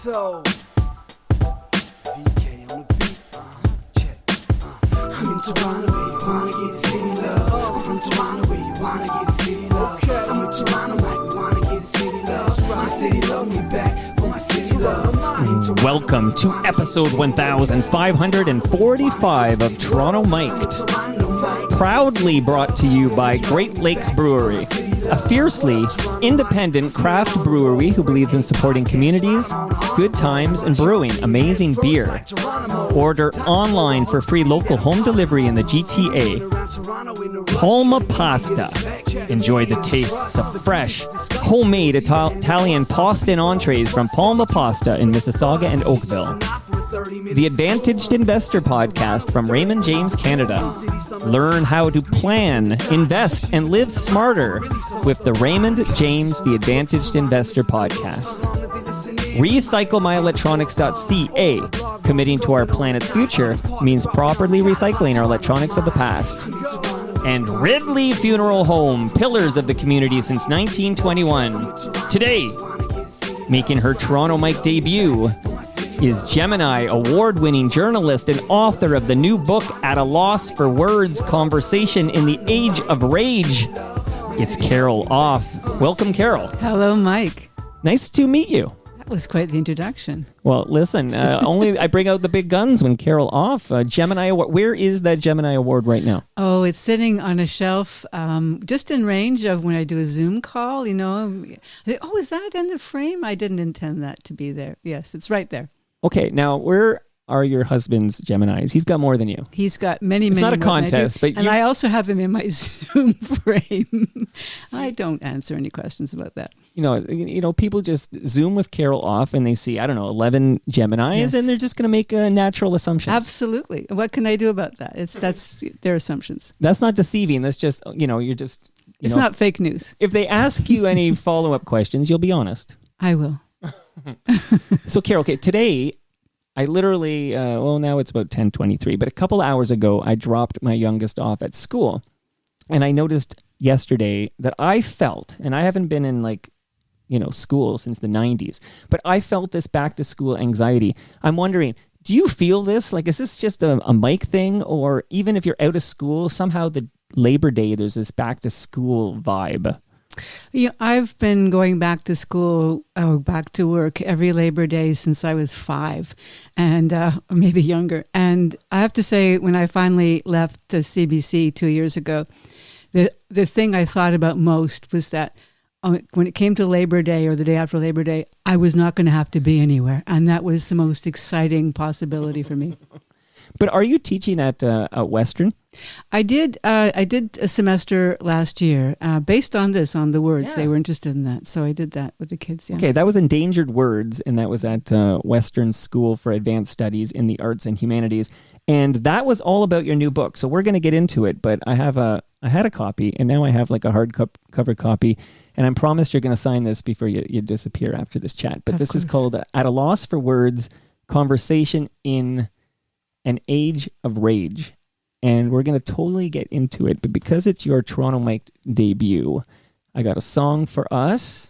So, VK on the beat, check. I'm in Toronto, where you wanna get the city love. I'm from Toronto, where you wanna get the city love. I'm in Toronto, like we wanna get the city love. My city love me back for my city love. Welcome to episode 1545 of Toronto Mic'd. Proudly brought to you by Great Lakes Brewery, a fiercely independent craft brewery who believes in supporting communities, good times, and brewing amazing beer. Order online for free local home delivery in the GTA. Palma Pasta. Enjoy the tastes of fresh, homemade Italian pasta and entrees from Palma Pasta in Mississauga and Oakville. The Advantaged Investor Podcast from Raymond James Canada. Learn how to plan, invest, and live smarter with the Raymond James The Advantaged Investor Podcast. RecycleMyElectronics.ca. Committing to our planet's future means properly recycling our electronics of the past. And Ridley Funeral Home, pillars of the community since 1921. Today, making her Toronto Mike debut, is Gemini award-winning journalist and author of the new book, At a Loss for Words, Conversation in the Age of Rage. It's Carol Off. Welcome, Carol. Hello, Mike. Nice to meet you. That was quite the introduction. Well, listen, only I bring out the big guns when Carol Off. Gemini Award. Where is that Gemini Award right now? Oh, it's sitting on a shelf just in range of when I do a Zoom call, you know. Oh, is that in the frame? I didn't intend that to be there. Yes, it's right there. Okay, now where are your husband's Geminis? He's got more than you. He's got many. It's not a more contest, but I also have him in my Zoom frame. I don't answer any questions about that. You know, people just Zoom with Carol Off and they see, 11 Geminis, Yes. And they're just going to make natural assumptions. Absolutely. What can I do about that? That's their assumptions. That's not deceiving. That's just, you're just... It's not fake news. If they ask you any follow-up questions, you'll be honest. I will. So, Carol, okay, today, I literally, now it's about 10:23, but a couple hours ago, I dropped my youngest off at school. And I noticed yesterday that I felt, and I haven't been in school since the 90s, but I felt this back-to-school anxiety. I'm wondering, do you feel this? Like, is this just a Mike thing? Or even if you're out of school, somehow the Labor Day, there's this back-to-school vibe? Yeah, I've been going back to school, back to work every Labor Day since I was 5, and maybe younger. And I have to say, when I finally left the CBC 2 years ago, the thing I thought about most was that when it came to Labor Day or the day after Labor Day, I was not going to have to be anywhere, and that was the most exciting possibility for me. But are you teaching at Western? I did a semester last year based on the words. Yeah. They were interested in that. So I did that with the kids. Yeah. Okay, that was Endangered Words, and that was at Western School for Advanced Studies in the Arts and Humanities. And that was all about your new book. So we're going to get into it, but I had a copy, and now I have like a hardcover copy, and I'm promised you're going to sign this before you disappear after this chat. But this is called At a Loss for Words, Conversation in an Age of Rage. And we're going to totally get into it. But because it's your Toronto Mike debut, I got a song for us.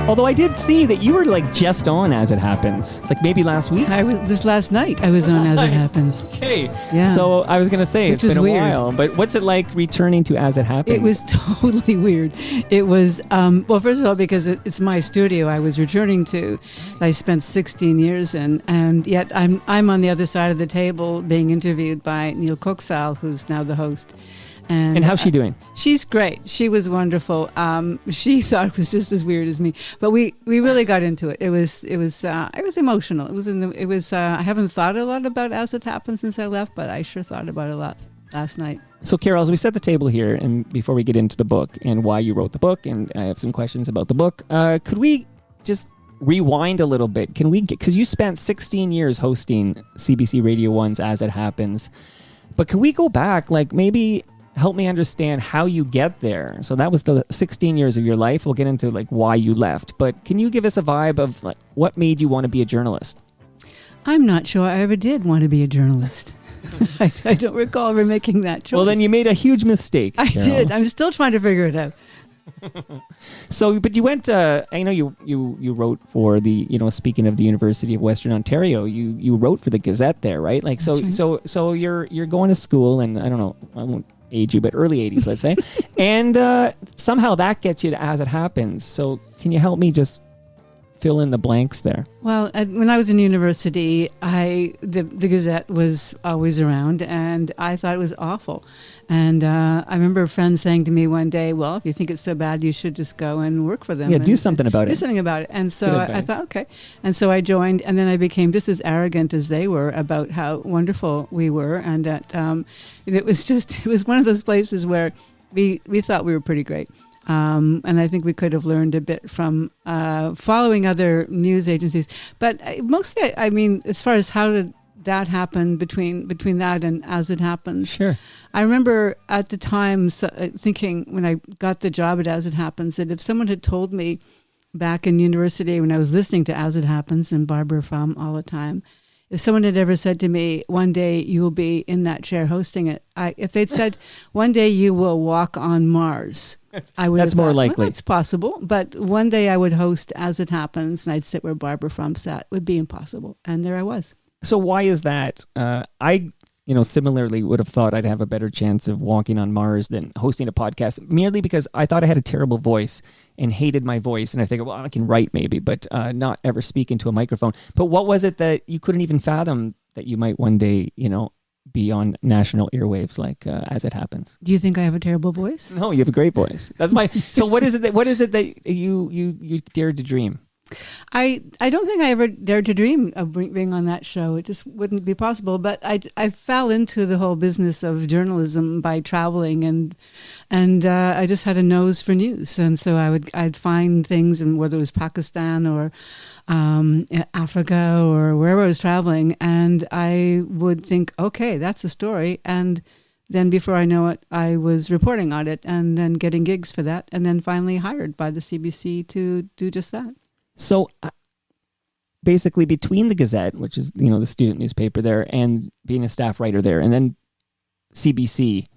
Although I did see that you were just on As It Happens, maybe last week. This last night I was on As It Happens. Okay. Yeah. So I was going to say, Which it's been was a weird. while, but what's it like returning to As It Happens? It was totally weird. It was, well, first of all, because it's my studio I was returning to. I spent 16 years in, and yet I'm on the other side of the table being interviewed by Neil Coxall, who's now the host. And how's she doing? She's great. She was wonderful. She thought it was just as weird as me, but we really got into it. It was emotional. I haven't thought a lot about As It Happened since I left, but I sure thought about it a lot last night. So, Carol, as we set the table here, and before we get into the book and why you wrote the book, and I have some questions about the book, could we just rewind a little bit? Because you spent 16 years hosting CBC Radio 1's As It Happens, but can we go back, maybe help me understand how you get there? So that was the 16 years of your life. We'll get into why you left, but can you give us a vibe of what made you want to be a journalist? I'm not sure I ever did want to be a journalist. I don't recall ever making that choice. Well, then you made a huge mistake. I Carol. did. I'm still trying to figure it out. So, but you went. I know you wrote for the. Speaking of the University of Western Ontario, you wrote for the Gazette there, right? Like, so That's right. so you're going to school, and I don't know. I won't age you, but early 80s, let's say, and somehow that gets you to As It Happens. So, can you help me just fill in the blanks there? Well, when I was in university, the Gazette was always around, and I thought it was awful. And I remember a friend saying to me one day, "Well, if you think it's so bad, you should just go and work for them. Yeah, and do something about do it." something about it." And so Good I advice. thought, okay. And so I joined, and then I became just as arrogant as they were about how wonderful we were, and that it was one of those places where we thought we were pretty great. And I think we could have learned a bit from following other news agencies. But mostly, I mean, as far as how did that happen between that and As It Happens, Sure. I remember at the time thinking when I got the job at As It Happens that if someone had told me back in university when I was listening to As It Happens and Barbara Frum all the time, if someone had ever said to me, one day you will be in that chair hosting it, if they'd said, one day you will walk on Mars, I would That's have more thought, likely. Well, that's possible. But one day I would host As It Happens and I'd sit where Barbara Frum sat. Would be impossible. And there I was. So why is that? I similarly would have thought I'd have a better chance of walking on Mars than hosting a podcast, merely because I thought I had a terrible voice and hated my voice. And I figured, well, I can write maybe, but not ever speak into a microphone. But what was it that you couldn't even fathom that you might one day, be on national airwaves like As It Happens? Do you think I have a terrible voice? No, you have a great voice. That's my. So what is it that you dared to dream? I don't think I ever dared to dream of being on that show. It just wouldn't be possible. But I fell into the whole business of journalism by traveling, and I just had a nose for news, and so I'd find things, and whether it was Pakistan or Africa or wherever I was traveling, and I would think, okay, that's a story, and then before I know it, I was reporting on it, and then getting gigs for that, and then finally hired by the CBC to do just that. So basically between the Gazette, which is, the student newspaper there, and being a staff writer there, and then CBC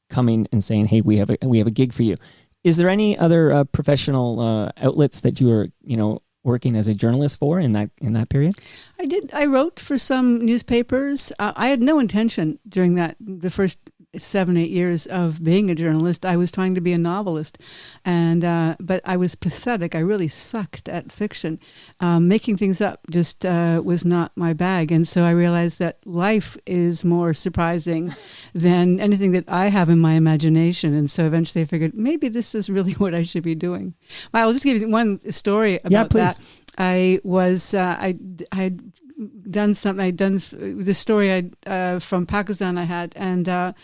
coming and saying, hey, we have a gig for you. Is there any other professional outlets that you were, working as a journalist for in that period? I did. I wrote for some newspapers. I had no intention during the first 7-8 years of being a journalist. I was trying to be a novelist, but I was pathetic. I really sucked at fiction. Making things up just was not my bag, and so I realized that life is more surprising than anything that I have in my imagination. And so eventually, I figured maybe this is really what I should be doing. I'll just give you one story about that. I had done something. I'd done the story from Pakistan I had, and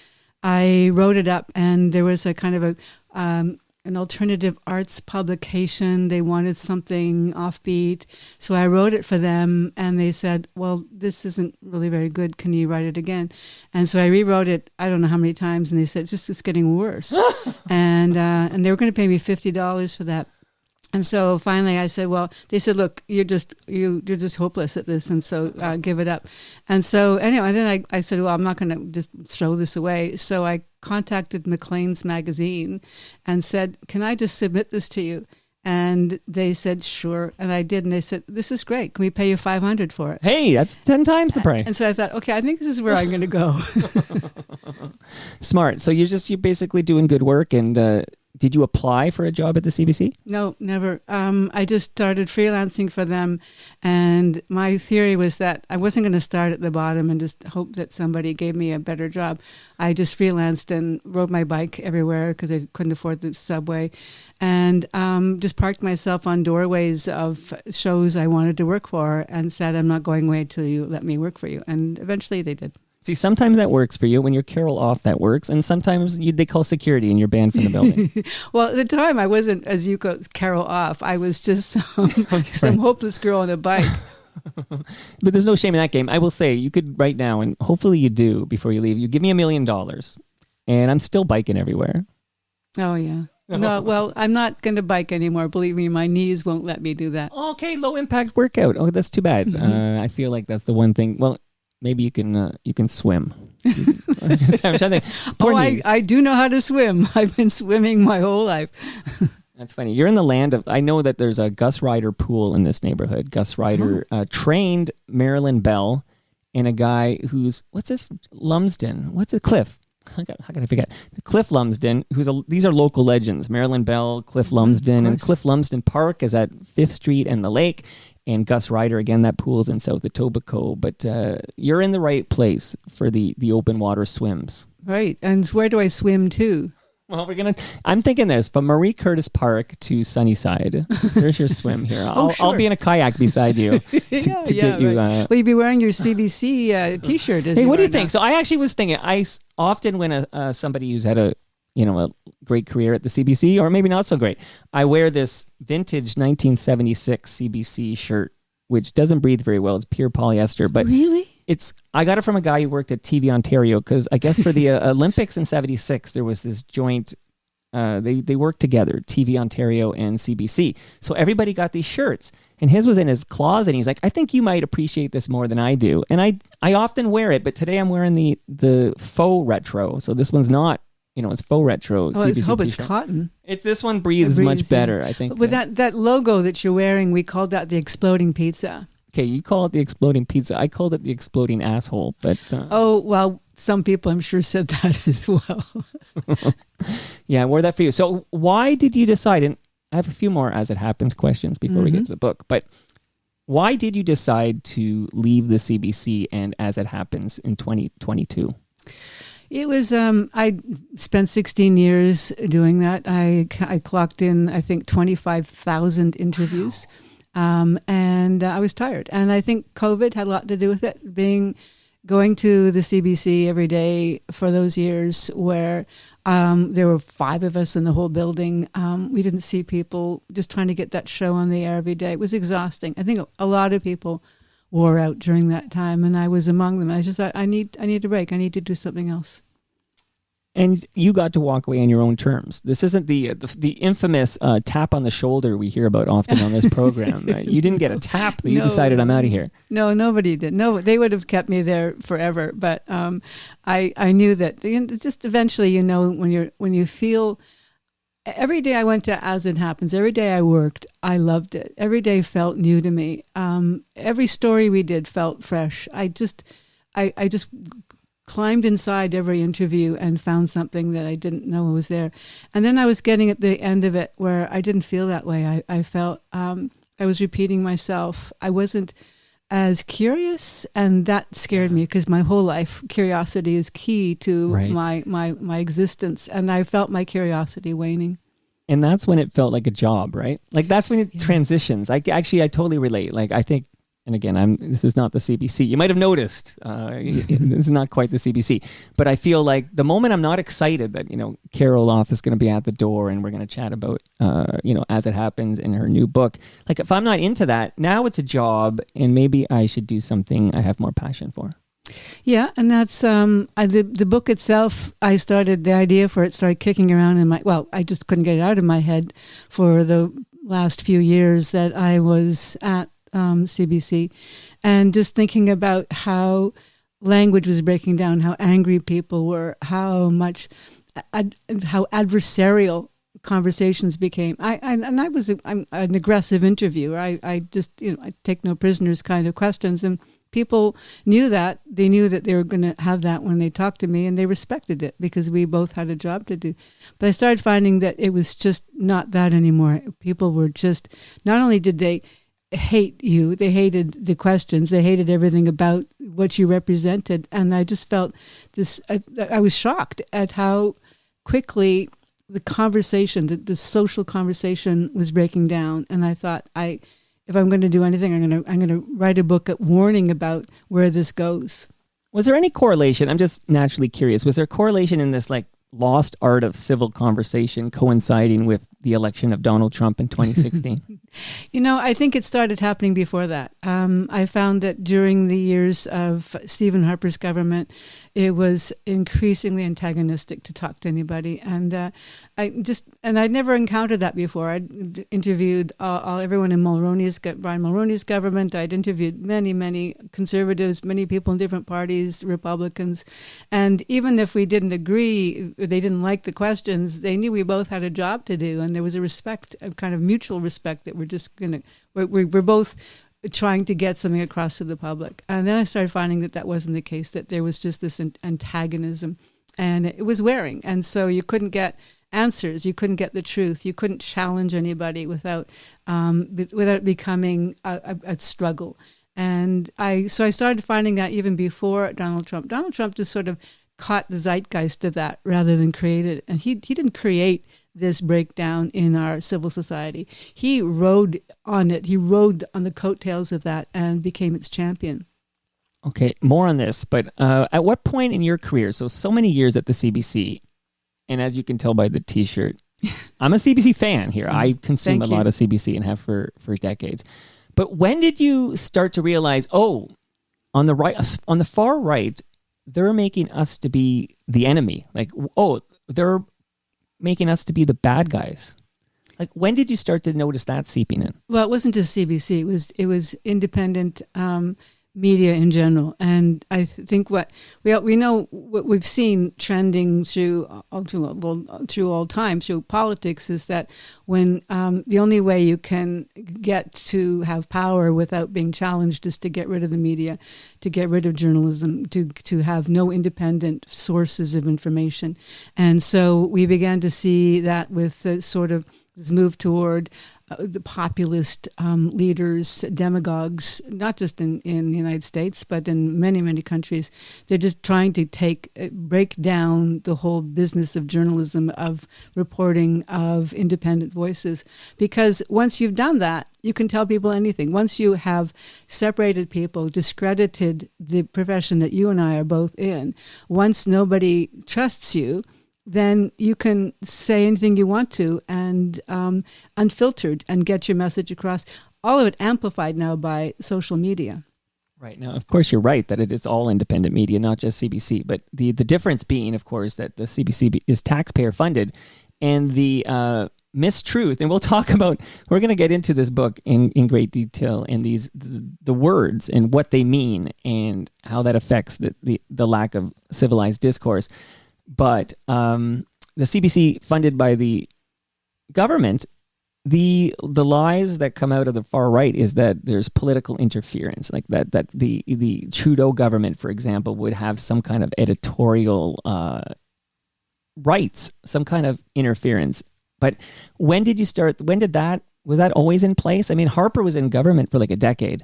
I wrote it up, and there was a kind of an alternative arts publication. They wanted something offbeat, so I wrote it for them, and they said, well, this isn't really very good. Can you write it again? And so I rewrote it, I don't know how many times, and they said, it's getting worse. and they were going to pay me $50 for that. And so finally I said, well, they said, look, you're just hopeless at this, and so give it up. And so anyway, then I said, well, I'm not going to just throw this away. So I contacted Maclean's magazine and said, can I just submit this to you? And they said, sure. And I did. And they said, this is great. Can we pay you $500 for it? Hey, that's 10 times the price. And so I thought, okay, I think this is where I'm going to go. Smart. So you're basically doing good work. And did you apply for a job at the CBC? No, never. I just started freelancing for them. And my theory was that I wasn't going to start at the bottom and just hope that somebody gave me a better job. I just freelanced and rode my bike everywhere because I couldn't afford the subway. And just parked myself on doorways of shows I wanted to work for and said, I'm not going away till you let me work for you. And eventually they did. See, sometimes that works for you. When you're Carol Off, that works. And sometimes they call security and you're banned from the building. Well, at the time, I wasn't, as you call Carol Off. I was just some hopeless girl on a bike. But there's no shame in that game. I will say, you could right now, and hopefully you do before you leave, you give me $1 million, and I'm still biking everywhere. Oh, yeah. No, well, I'm not going to bike anymore. Believe me, my knees won't let me do that. Okay, low impact workout. Oh, that's too bad. I feel like that's the one thing. Well, maybe you can swim. I'm trying to think. Poor knees. I do know how to swim. I've been swimming my whole life. That's funny. You're in the land of, I know that there's a Gus Ryder pool in this neighborhood. Gus Ryder trained Marilyn Bell and a guy who's, Lumsden. What's it? Cliff. How can I forget? Cliff Lumsden, these are local legends. Marilyn Bell, Cliff Lumsden, and Cliff Lumsden Park is at 5th Street and the lake. And Gus Ryder, again, that pool's in South Etobicoke. But you're in the right place for the open water swims. Right. And where do I swim to? Well, I'm thinking this, from Marie Curtis Park to Sunnyside. There's your swim here. I'll be in a kayak beside you to get you. Right. Well, you'd be wearing your CBC T-shirt. Hey, what do you think? So I actually was thinking, I often when somebody who's had a great career at the CBC, or maybe not so great, I wear this vintage 1976 CBC shirt, which doesn't breathe very well. It's pure polyester, but really? I got it from a guy who worked at TV Ontario, because I guess for the Olympics in '76 there was this joint. They worked together, TV Ontario and CBC. So everybody got these shirts, and his was in his closet. And he's like, "I think you might appreciate this more than I do." And I often wear it, but today I'm wearing the faux retro. So this one's not. It's faux retro. Well, CBC I hope it's t-shirt. Cotton. This one breathes much better, I think. With that logo that you're wearing, we called that the Exploding Pizza. Okay, you call it the Exploding Pizza. I called it the Exploding Asshole. But oh, well, some people I'm sure said that as well. Yeah, I wore that for you. So why did you decide, and I have a few more As It Happens questions before we get to the book, but why did you decide to leave the CBC and As It Happens in 2022? It was, I spent 16 years doing that. I clocked in, I think, 25,000 interviews. Wow. And I was tired. And I think COVID had a lot to do with it, going to the CBC every day for those years where there were 5 of us in the whole building. We didn't see people, just trying to get that show on the air every day. It was exhausting. I think a lot of people wore out during that time, and I was among them. I just thought, I need a break. I need to do something else. And you got to walk away on your own terms. This isn't the infamous tap on the shoulder we hear about often on this program. You didn't get a tap, but you decided, I'm out of here. No, nobody did. No, they would have kept me there forever. But I knew that just eventually, when you feel. Every day I went to As It Happens, every day I worked, I loved it. Every day felt new to me. Every story we did felt fresh. I just climbed inside every interview and found something that I didn't know was there. And then I was getting at the end of it where I didn't feel that way. I felt I was repeating myself. I wasn't as curious, and that scared me, because my whole life curiosity is key to my existence, and I felt my curiosity waning. And that's when it felt like a job, right? Like that's when it transitions. I totally relate. Like I think, and again, this is not the CBC. You might have noticed this is not quite the CBC, but I feel like the moment I'm not excited that Carol Off is going to be at the door and we're going to chat about As It Happens in her new book. Like if I'm not into that, now it's a job, and maybe I should do something I have more passion for. Yeah, and that's the book itself. The idea for it started kicking around in I just couldn't get it out of my head for the last few years that I was at CBC, and just thinking about how language was breaking down, how angry people were, how adversarial conversations became. I'm an aggressive interviewer. I just I take no prisoners kind of questions, and people knew that. They knew that they were going to have that when they talked to me, and they respected it because we both had a job to do. But I started finding that it was just not that anymore. People were just, not only did they hate you, they hated the questions, they hated everything about what you represented. And I just felt this, I was shocked at how quickly the conversation, the social conversation was breaking down. And I thought, if I'm going to do anything, I'm going to write a book warning about where this goes. Was there any correlation? I'm just naturally curious. Was there correlation in this lost art of civil conversation coinciding with the election of Donald Trump in 2016? I think it started happening before that. I found that during the years of Stephen Harper's government, it was increasingly antagonistic to talk to anybody. And I'd never encountered that before. I'd interviewed everyone in Brian Mulroney's government. I'd interviewed many conservatives, many people in different parties, Republicans. And even if we didn't agree, they didn't like the questions, they knew we both had a job to do. And there was a respect, a kind of mutual respect that we're both trying to get something across to the public. And then I started finding that wasn't the case, that there was just this antagonism, and it was wearing. And so you couldn't get answers, you couldn't get the truth, you couldn't challenge anybody without it becoming a struggle. And I started finding that even before Donald Trump. Donald Trump just sort of caught the zeitgeist of that rather than create it. And he didn't create this breakdown in our civil society. He rode on it. He rode on the coattails of that and became its champion. Okay, more on this, but at what point in your career, so many years at the CBC, and as you can tell by the T-shirt, I'm a CBC fan here. I consume a lot of CBC and have for decades. But when did you start to realize, on the far right, they're making us to be the enemy? Like, they're making us to be the bad guys. Like, when did you start to notice that seeping in? Well, it wasn't just CBC. It was independent media in general. And I think what we know, what we've seen trending through all time, through politics, is that when the only way you can get to have power without being challenged is to get rid of the media, to get rid of journalism, to have no independent sources of information. And so we began to see that with sort of this move toward the populist leaders, demagogues, not just in the United States, but in many countries. They're just trying to break down the whole business of journalism, of reporting, of independent voices. Because once you've done that, you can tell people anything. Once you have separated people, discredited the profession that you and I are both in, once nobody trusts you, then you can say anything you want to and unfiltered and get your message across. All of it amplified now by social media. Right. Now, of course, you're right that it is all independent media, not just CBC. But the difference being, of course, that the CBC is taxpayer funded, and the mistruth, and we're going to get into this book in great detail, and the words and what they mean and how that affects the lack of civilized discourse. But the CBC funded by the government, the lies that come out of the far right is that there's political interference, like that the Trudeau government, for example, would have some kind of editorial rights, some kind of interference. But when did you start? Was that always in place? I mean, Harper was in government for like a decade.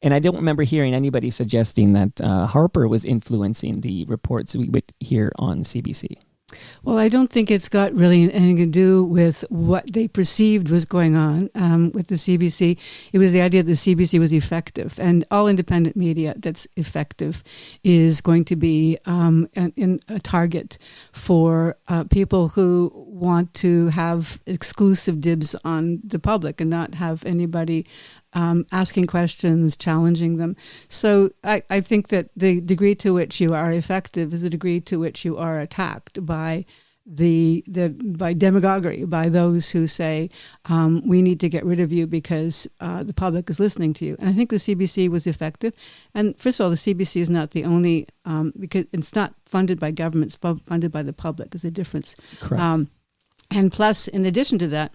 And I don't remember hearing anybody suggesting that Harper was influencing the reports we would hear on CBC. Well, I don't think it's got really anything to do with what they perceived was going on with the CBC. It was the idea that the CBC was effective, and all independent media that's effective is going to be in a target for people who want to have exclusive dibs on the public and not have anybody asking questions, challenging them. So I think that the degree to which you are effective is the degree to which you are attacked by by demagoguery, by those who say we need to get rid of you because the public is listening to you. And I think the CBC was effective. And first of all, the CBC is not the only, because it's not funded by government, it's funded by the public. There's a difference. Correct. And plus, in addition to that,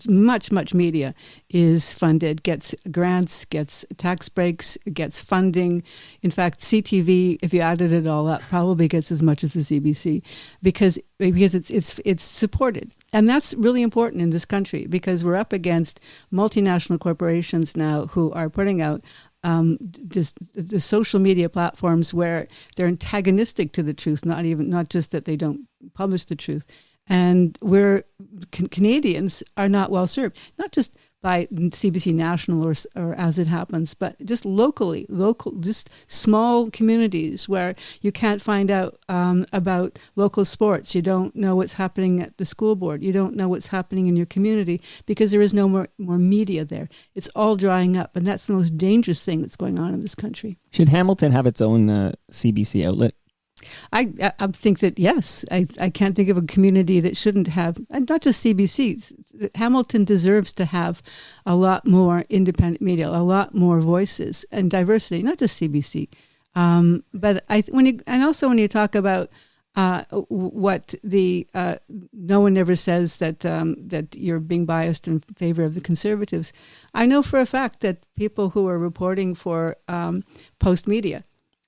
much media is funded, gets grants, gets tax breaks, gets funding. In fact, CTV, if you added it all up, probably gets as much as the CBC because it's supported. And that's really important in this country because we're up against multinational corporations now who are putting out the social media platforms where they're antagonistic to the truth, not just that they don't publish the truth. And Canadians are not well served, not just by CBC National or as it happens, but just local, just small communities where you can't find out about local sports. You don't know what's happening at the school board. You don't know what's happening in your community because there is no more media there. It's all drying up, and that's the most dangerous thing that's going on in this country. Should Hamilton have its own CBC outlet? I think that, yes, I can't think of a community that shouldn't have, and not just CBC. Hamilton deserves to have a lot more independent media, a lot more voices and diversity, not just CBC. But when you talk about what no one ever says that you're being biased in favor of the Conservatives. I know for a fact that people who are reporting for Post Media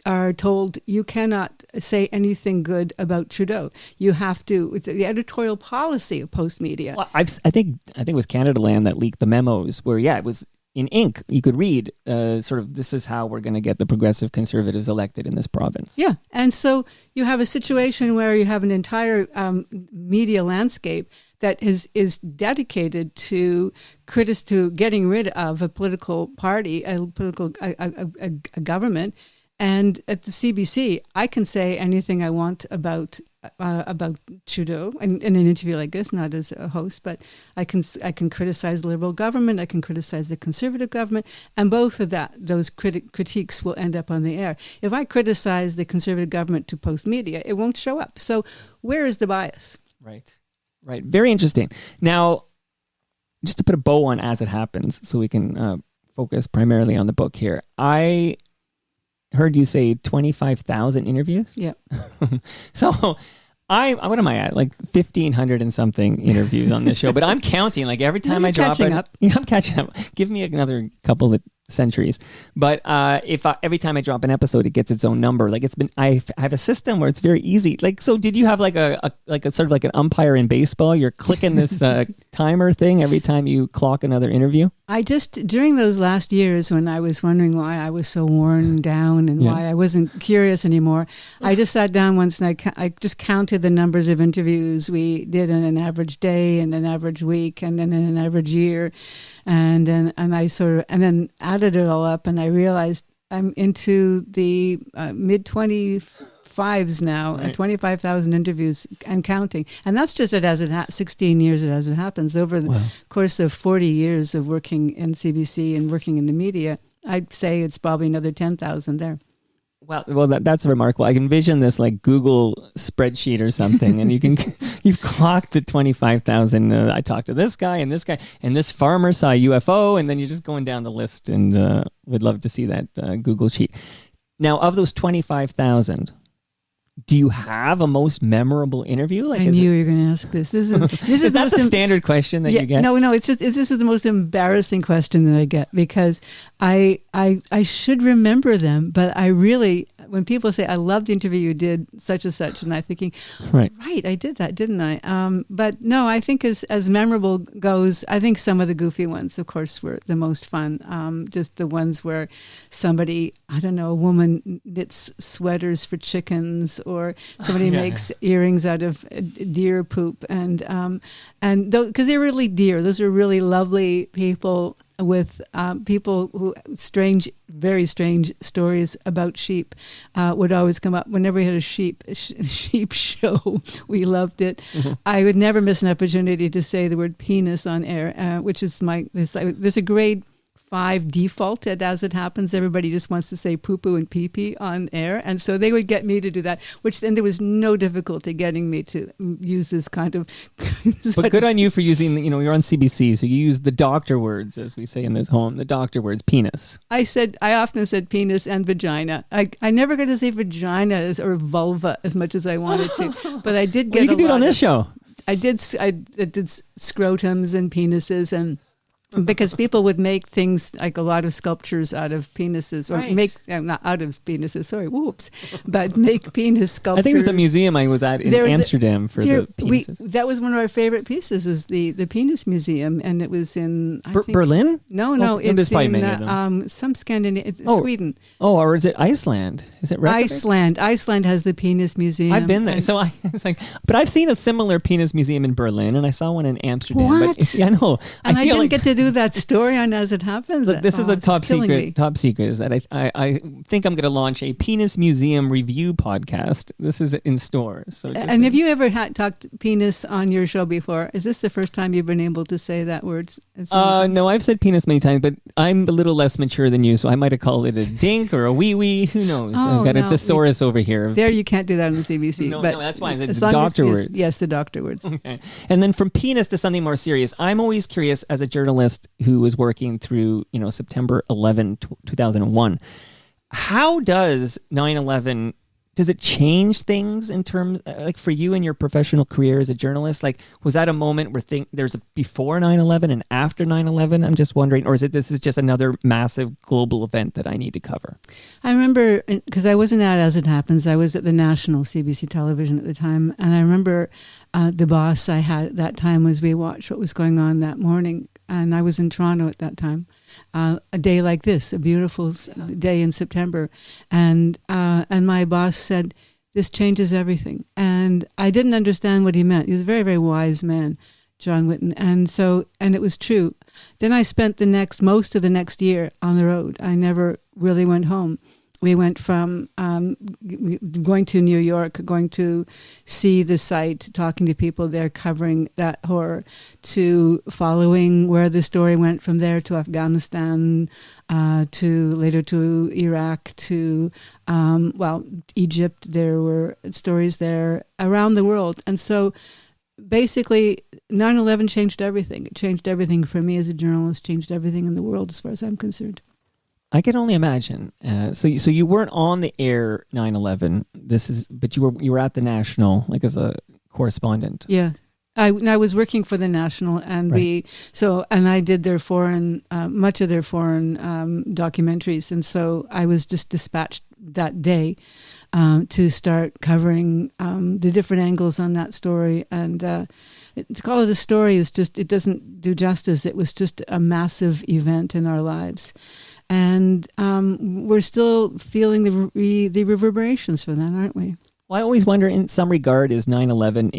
are told you cannot say anything good about Trudeau. You have to. It's the editorial policy of Post Media. Well, I think it was Canada Land that leaked the memos where it was in ink. You could read sort of this is how we're going to get the progressive Conservatives elected in this province. Yeah, and so you have a situation where you have an entire media landscape that is dedicated to getting rid of a political party, a government. And at the CBC, I can say anything I want about Trudeau in an interview like this, not as a host, but I can criticize the Liberal government, I can criticize the Conservative government, and both of those critiques will end up on the air. If I criticize the Conservative government to Post Media, it won't show up. So where is the bias? Right. Very interesting. Now, just to put a bow on As It Happens, so we can focus primarily on the book here. I heard you say 25,000 interviews. Yeah. So what am I at? Like 1,500 and something interviews on this show, but I'm counting like every time I drop it. Yeah, I'm catching up. Give me another couple of centuries. But every time I drop an episode, it gets its own number. Like I have a system where it's very easy. Like, so did you have like a sort of like an umpire in baseball? You're clicking this timer thing every time you clock another interview? I just, during those last years when I was wondering why I was so worn down and why I wasn't curious anymore, I just sat down once and I just counted the numbers of interviews we did in an average day and an average week and then in an average year. And then added it all up, and I realized I'm into the mid-25s now, right. 25,000 interviews and counting. And that's just 16 years As It Happens. Over the course of 40 years of working in CBC and working in the media, I'd say it's probably another 10,000 there. Well, that's remarkable. I can envision this like Google spreadsheet or something, and you've clocked the 25,000. I talked to this guy, and this farmer saw a UFO, and then you're just going down the list, and would love to see that Google sheet. Now, of those 25,000, do you have a most memorable interview? Like, I knew you were going to ask this. This is that the standard question that you get? No. This is the most embarrassing question that I get because I should remember them, but I really, when people say I love the interview you did such and such, and I'm thinking, right, I did that, didn't I? But no, I think as memorable goes, I think some of the goofy ones, of course, were the most fun. Just the ones where somebody, I don't know, a woman knits sweaters for chickens. Or somebody makes earrings out of deer poop, and because they're really deer, those are really lovely people with people who very strange stories about sheep would always come up whenever we had a sheep show. We loved it. Mm-hmm. I would never miss an opportunity to say the word penis on air, which is there's a grade 5 default at As It Happens. Everybody just wants to say poo-poo and pee-pee on air. And so they would get me to do that, which then there was no difficulty getting me to use this kind of... But good on you for using, you're on CBC, so you use the doctor words, as we say in this home, the doctor words, penis. I often said penis and vagina. I never got to say vagina or vulva as much as I wanted to, but I did get you can do it on this show. I did scrotums and penises and... Because people would make things like a lot of sculptures out of penises, or not out of penises, but make penis sculptures. I think there's a museum I was at in Amsterdam for the penises. That was one of our favorite pieces, was the penis museum, and it was in Berlin? No, it's in some Scandinavian, Sweden. Oh, or is it Iceland? Is it Iceland? Iceland has the penis museum. I've been there, so but I've seen a similar penis museum in Berlin, and I saw one in Amsterdam. What? But, I know. And I didn't get to do that story on As It Happens? Look, this is a it's top killing secret. me. Top secret is that I think I'm going to launch a penis museum review podcast. This is in store. So And have you ever talked penis on your show before? Is this the first time you've been able to say that word? No, I've said penis many times, but I'm a little less mature than you, so I might have called it a dink or a wee wee. Who knows? Oh, I've got a no. thesaurus over here. There, you can't do that on the CBC. No, but no, that's why I said as the long as- doctor yes, words. Yes, the doctor words. Okay. And then from penis to something more serious, I'm always curious as a journalist who was working through, September 11, 2001. How does 9/11, does it change things in terms, like for you in your professional career as a journalist? Like, was that a moment where there's a before 9/11 and after 9/11? I'm just wondering, or this is just another massive global event that I need to cover? I remember, because I wasn't at As It Happens, I was at the national CBC television at the time, and I remember the boss I had at that time was we watched what was going on that morning, and I was in Toronto at that time. A day like this, a beautiful day in September, and my boss said, "This changes everything," and I didn't understand what he meant. He was a very, very wise man, John Whitten, and it was true. Then I spent most of the next year on the road. I never really went home. We went from going to New York, going to see the site, talking to people there, covering that horror, to following where the story went from there to Afghanistan, to later to Iraq, to, Egypt. There were stories there around the world. And so basically 9/11 changed everything. It changed everything for me as a journalist, changed everything in the world as far as I'm concerned. I can only imagine. So you weren't on the air 9/11. But you were at the National, like as a correspondent. Yeah, I was working for the National, and Right. I did their much of their foreign documentaries, and so I was just dispatched that day to start covering the different angles on that story. And to call it a story it doesn't do justice. It was just a massive event in our lives. And we're still feeling the reverberations for that, aren't we? Well, I always wonder, in some regard, is 9/11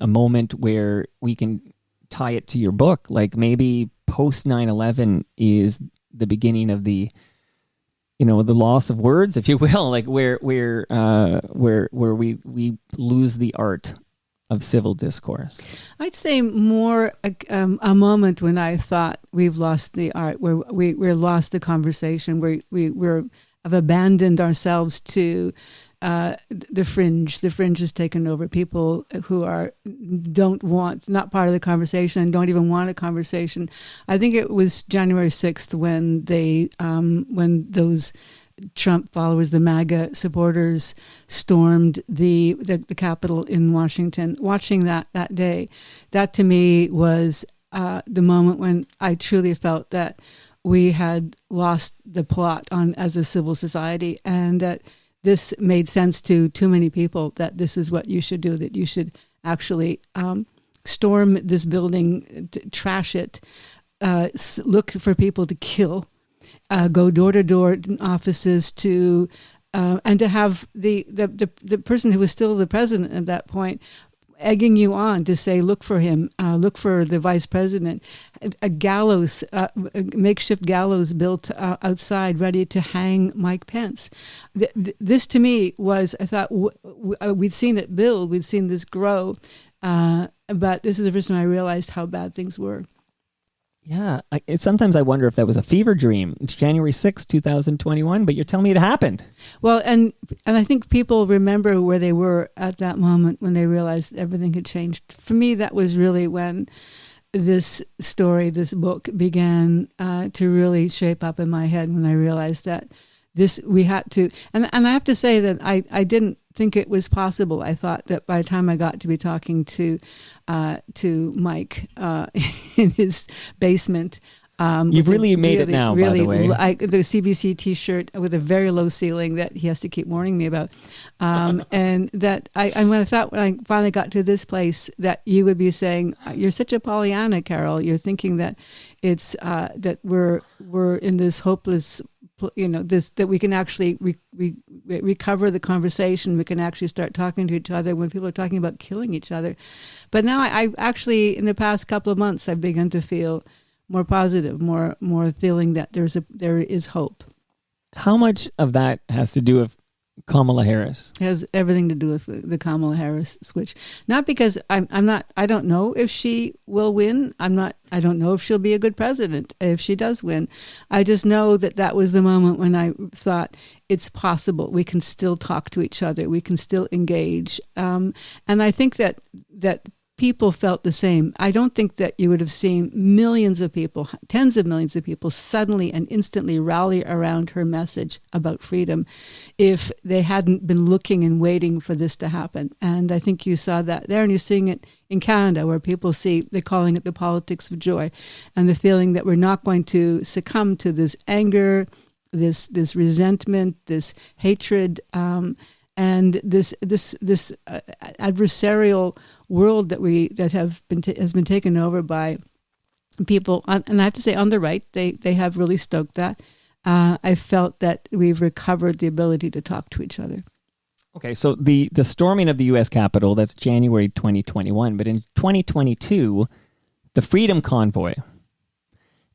a moment where we can tie it to your book? Like maybe post 9/11 is the beginning of the loss of words, if you will, like where we lose the art of civil discourse. I'd say more a moment when I thought we've lost the art, where we're lost the conversation, where have abandoned ourselves to the fringe. The fringe has taken over. People who not part of the conversation and don't even want a conversation. I think it was January 6th when when those Trump followers, the MAGA supporters, stormed the Capitol in Washington. Watching that day, that to me was the moment when I truly felt that we had lost the plot as a civil society, and that this made sense to too many people, that this is what you should do, that you should actually storm this building, trash it, look for people to kill, go door to door in offices and to have the person who was still the president at that point egging you on to say, look for him, look for the vice president, a gallows, a makeshift gallows built outside ready to hang Mike Pence. This to me was, I thought, we'd seen it build, we'd seen this grow, but this is the first time I realized how bad things were. Yeah, sometimes I wonder if that was a fever dream. It's January 6th, 2021, but you're telling me it happened. Well, and I think people remember where they were at that moment when they realized everything had changed. For me, that was really when this story, this book began to really shape up in my head, when I realized that we had to, and I have to say that I didn't think it was possible. I thought that by the time I got to be talking to Mike in his basement, you've really made it now, by the way. The CBC T-shirt with a very low ceiling that he has to keep warning me about, and that when I finally got to this place, that you would be saying, "You're such a Pollyanna, Carol. You're thinking that it's that we're in this hopeless." That we can actually recover the conversation. We can actually start talking to each other when people are talking about killing each other. But now I actually, in the past couple of months, I've begun to feel more positive, more feeling that there is hope. How much of that has to do with Kamala Harris? It has everything to do with the Kamala Harris switch. Not because I don't know if she will win. I don't know if she'll be a good president if she does win. I just know that was the moment when I thought it's possible. We can still talk to each other. We can still engage. And I think that people felt the same. I don't think that you would have seen millions of people, tens of millions of people suddenly and instantly rally around her message about freedom if they hadn't been looking and waiting for this to happen. And I think you saw that there, and you're seeing it in Canada, where people they're calling it the politics of joy, and the feeling that we're not going to succumb to this anger, this resentment, this hatred, and this adversarial world that has been taken over by people, and I have to say on the right, they have really stoked that. I felt that we've recovered the ability to talk to each other. Okay, so the storming of the U.S. Capitol, that's January 2021, but in 2022, the Freedom Convoy,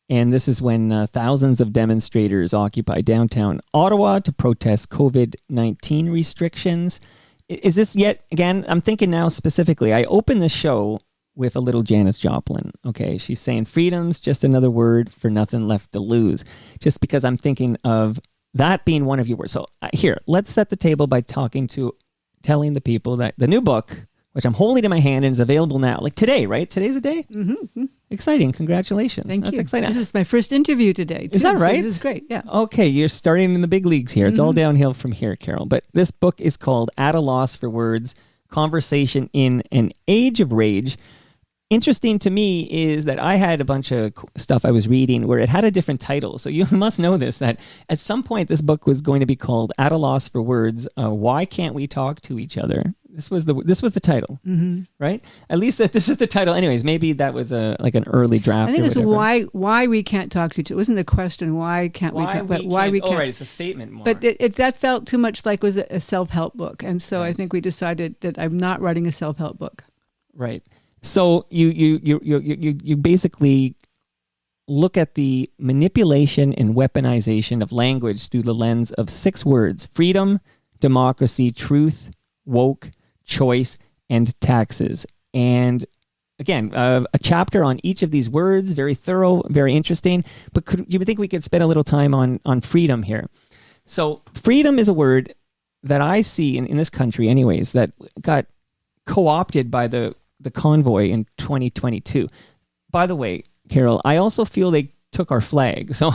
and this is when thousands of demonstrators occupied downtown Ottawa to protest COVID-19 restrictions. Is this yet, again, I'm thinking now specifically, I opened this show with a little Janis Joplin. Okay, she's saying freedom's just another word for nothing left to lose. Just because I'm thinking of that being one of your words. So here, let's set the table by telling the people that the new book, which I'm holding in my hand and is available now, like today, right? Today's the day? Mm-hmm. Exciting. Congratulations. Thank you. That's exciting. This is my first interview today, too. Is that right? So this is great, yeah. Okay, you're starting in the big leagues here. It's all downhill from here, Carol. But this book is called At a Loss for Words, Conversation in an Age of Rage. Interesting to me is that I had a bunch of stuff I was reading where it had a different title. So you must know this, that at some point this book was going to be called At a Loss for Words, Why Can't We Talk to Each Other? This was the title, right? At least this is the title. Anyways, maybe that was like an early draft. I think it's whatever. why we can't talk to each other. It wasn't a question, why can't we talk, but why we can't. Oh, right, it's a statement more. But that felt too much like it was a self-help book. And so I think we decided that I'm not writing a self-help book. Right. So you basically look at the manipulation and weaponization of language through the lens of 6 words: freedom, democracy, truth, woke, choice, and taxes. And again, a chapter on each of these words, very thorough, very interesting. But do you think we could spend a little time on freedom here? So freedom is a word that I see in this country anyways, that got co-opted by the convoy in 2022. By the way, Carol, I also feel they took our flag. So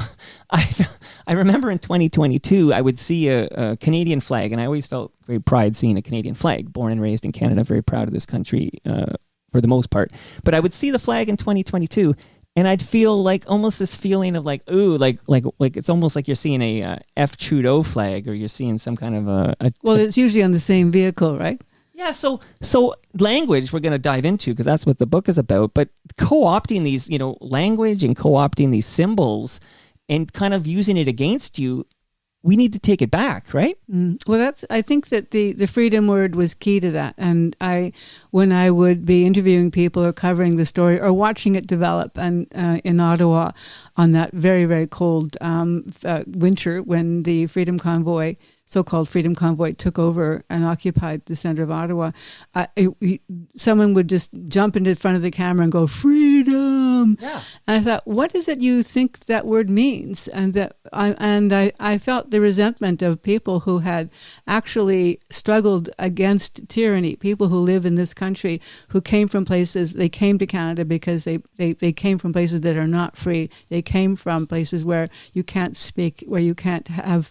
I remember in 2022, I would see a Canadian flag, and I always felt very pride seeing a Canadian flag. Born and raised in Canada, very proud of this country for the most part. But I would see the flag in 2022, and I'd feel like almost this feeling of like, ooh, like it's almost like you're seeing a F. Trudeau flag, or you're seeing some kind of a Well, it's usually on the same vehicle, right? Yeah, so language we're going to dive into because that's what the book is about, but co-opting these, language and co-opting these symbols and kind of using it against you, we need to take it back, right? Well, I think that the freedom word was key to that. And when I would be interviewing people or covering the story or watching it develop and in Ottawa on that very, very cold winter when the Freedom Convoy, so-called Freedom Convoy, took over and occupied the center of Ottawa, someone would just jump into front of the camera and go, freedom. Yeah. And I thought, what is it you think that word means? And I felt the resentment of people who had actually struggled against tyranny, people who live in this country, who came from places, they came to Canada because they came from places that are not free. They came from places where you can't speak, where you can't have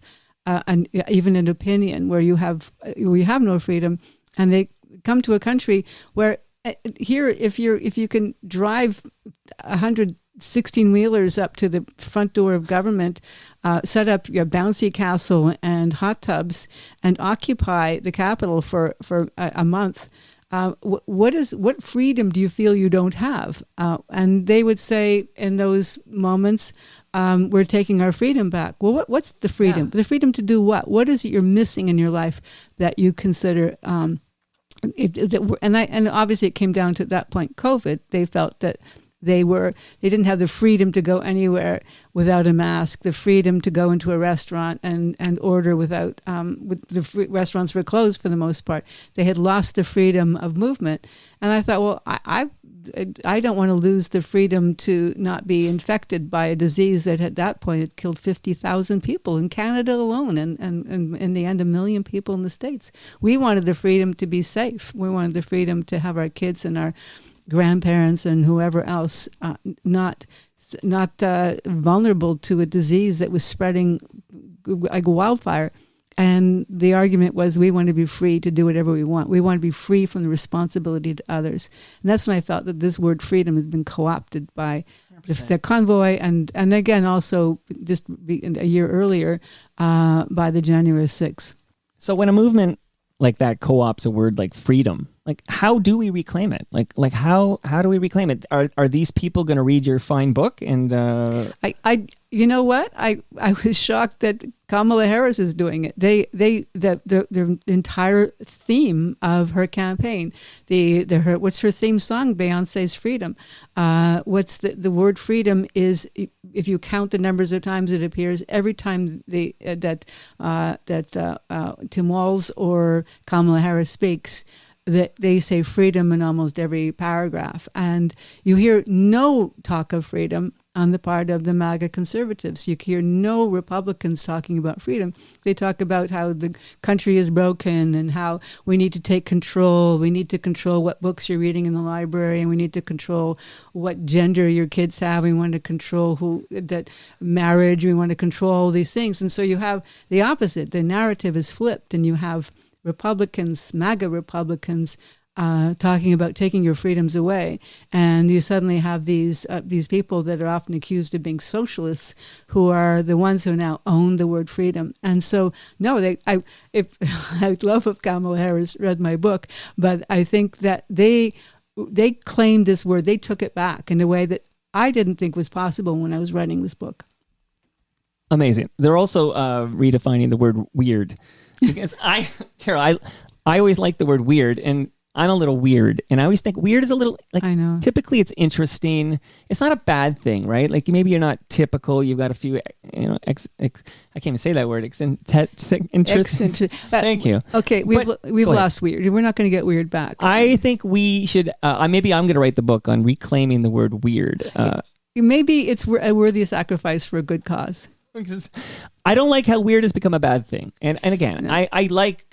even an opinion, where you have no freedom, and they come to a country where here, if you can drive 116 wheelers up to the front door of government, set up your bouncy castle and hot tubs, and occupy the capital for a month. What freedom do you feel you don't have? And they would say in those moments, we're taking our freedom back. Well, what's the freedom? Yeah. The freedom to do what? What is it you're missing in your life that you consider? And obviously it came down to that point, COVID. They felt that They didn't have the freedom to go anywhere without a mask, the freedom to go into a restaurant and order without, restaurants were closed for the most part. They had lost the freedom of movement. And I thought, well, I don't want to lose the freedom to not be infected by a disease that at that point had killed 50,000 people in Canada alone, and in the end, 1 million people in the States. We wanted the freedom to be safe. We wanted the freedom to have our kids and our grandparents and whoever else not vulnerable to a disease that was spreading like wildfire. And the argument was, we want to be free to do whatever we want. We want to be free from the responsibility to others. And that's when I felt that this word freedom has been co-opted by the convoy, and again also just a year earlier by the January 6th. So when a movement like that co-ops a word like freedom, like how do we reclaim it? Like how do we reclaim it? Are these people going to read your fine book? And I you know what? I was shocked that Kamala Harris is doing it. The entire theme of her campaign, what's her theme song? Beyonce's Freedom. What's the word freedom is, if you count the numbers of times it appears, every time that Tim Walz or Kamala Harris speaks, that they say freedom in almost every paragraph. And you hear no talk of freedom on the part of the MAGA conservatives. You hear no Republicans talking about freedom. They talk about how the country is broken and how we need to take control. We need to control what books you're reading in the library, and we need to control what gender your kids have. We want to control that marriage. We want to control all these things. And so you have the opposite. The narrative is flipped, and you have Republicans, MAGA Republicans, talking about taking your freedoms away, and you suddenly have these people that are often accused of being socialists, who are the ones who now own the word freedom. And so, no, I'd love if Kamala Harris read my book, but I think that they claimed this word, they took it back in a way that I didn't think was possible when I was writing this book. Amazing. They're also redefining the word weird. Because I always like the word weird, and I'm a little weird, and I always think weird is a little, like, I know. Typically it's interesting. It's not a bad thing, right? Like, maybe you're not typical. You've got a few, I can't even say that word. Interesting. Thank you. Okay, we've lost weird. We're not going to get weird back. I think we should. Maybe I'm going to write the book on reclaiming the word weird. Maybe it's a worthy sacrifice for a good cause. I don't like how weird has become a bad thing. And again, no.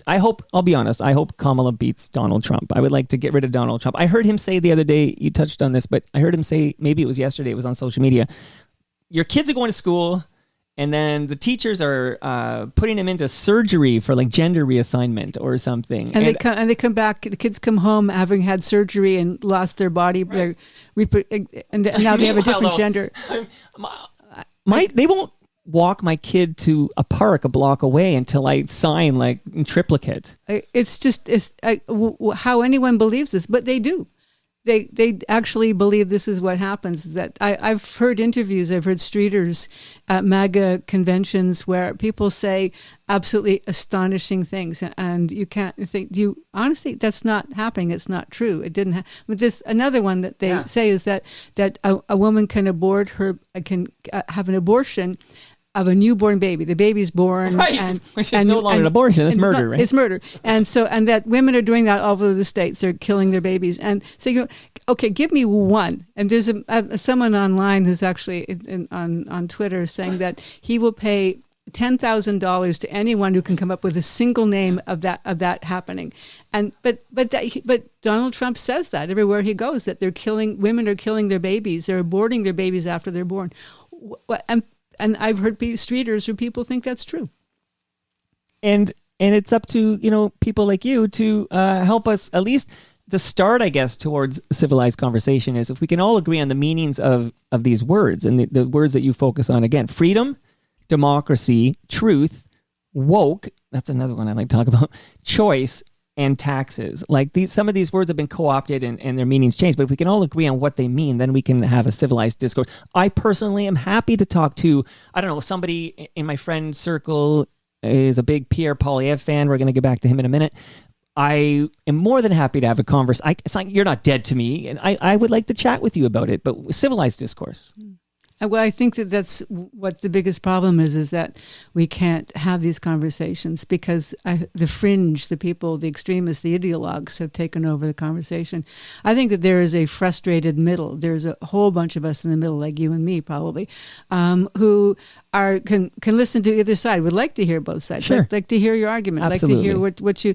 I hope, I'll be honest, I hope Kamala beats Donald Trump. I would like to get rid of Donald Trump. I heard him say the other day, you touched on this, but I heard him say, maybe it was yesterday, it was on social media, your kids are going to school, and then the teachers are putting them into surgery for like gender reassignment or something. And they come back, the kids come home having had surgery and lost their body, right. And now they have a different gender. They won't walk my kid to a park a block away until I sign like in triplicate. It's how anyone believes this, but they do. They actually believe this is what happens. That I've heard interviews, I've heard streeters at MAGA conventions where people say absolutely astonishing things, and you can't think. Honestly, that's not happening. It's not true. It didn't. But this another one that they say is that a woman can have an abortion of a newborn baby. The baby's born, right? Which is no longer an abortion. It's murder, right? It's murder. And that women are doing that all over the States. They're killing their babies. And so you go, okay, give me one. And there's someone online who's actually on Twitter saying that he will pay $10,000 to anyone who can come up with a single name of that happening. And but Donald Trump says that everywhere he goes, that women are killing their babies. They're aborting their babies after they're born. And I've heard streeters who people think that's true. And it's up to, people like you to help us, at least the start, I guess, towards civilized conversation is if we can all agree on the meanings of these words and the words that you focus on. Again, freedom, democracy, truth, woke, that's another one I like to talk about, choice, and taxes. Like some of these words have been co-opted and their meanings changed, but if we can all agree on what they mean, then we can have a civilized discourse. I personally am happy to talk to, somebody in my friend circle is a big Pierre Poilievre fan. We're going to get back to him in a minute. I am more than happy to have a conversation. It's like you're not dead to me, and I would like to chat with you about it, but civilized discourse. Well, I think that's what the biggest problem is that we can't have these conversations because the fringe, the people, the extremists, the ideologues have taken over the conversation. I think that there is a frustrated middle. There's a whole bunch of us in the middle, like you and me probably, who can listen to either side, would like to hear both sides, Sure. like to hear your argument, Absolutely. like to hear what you,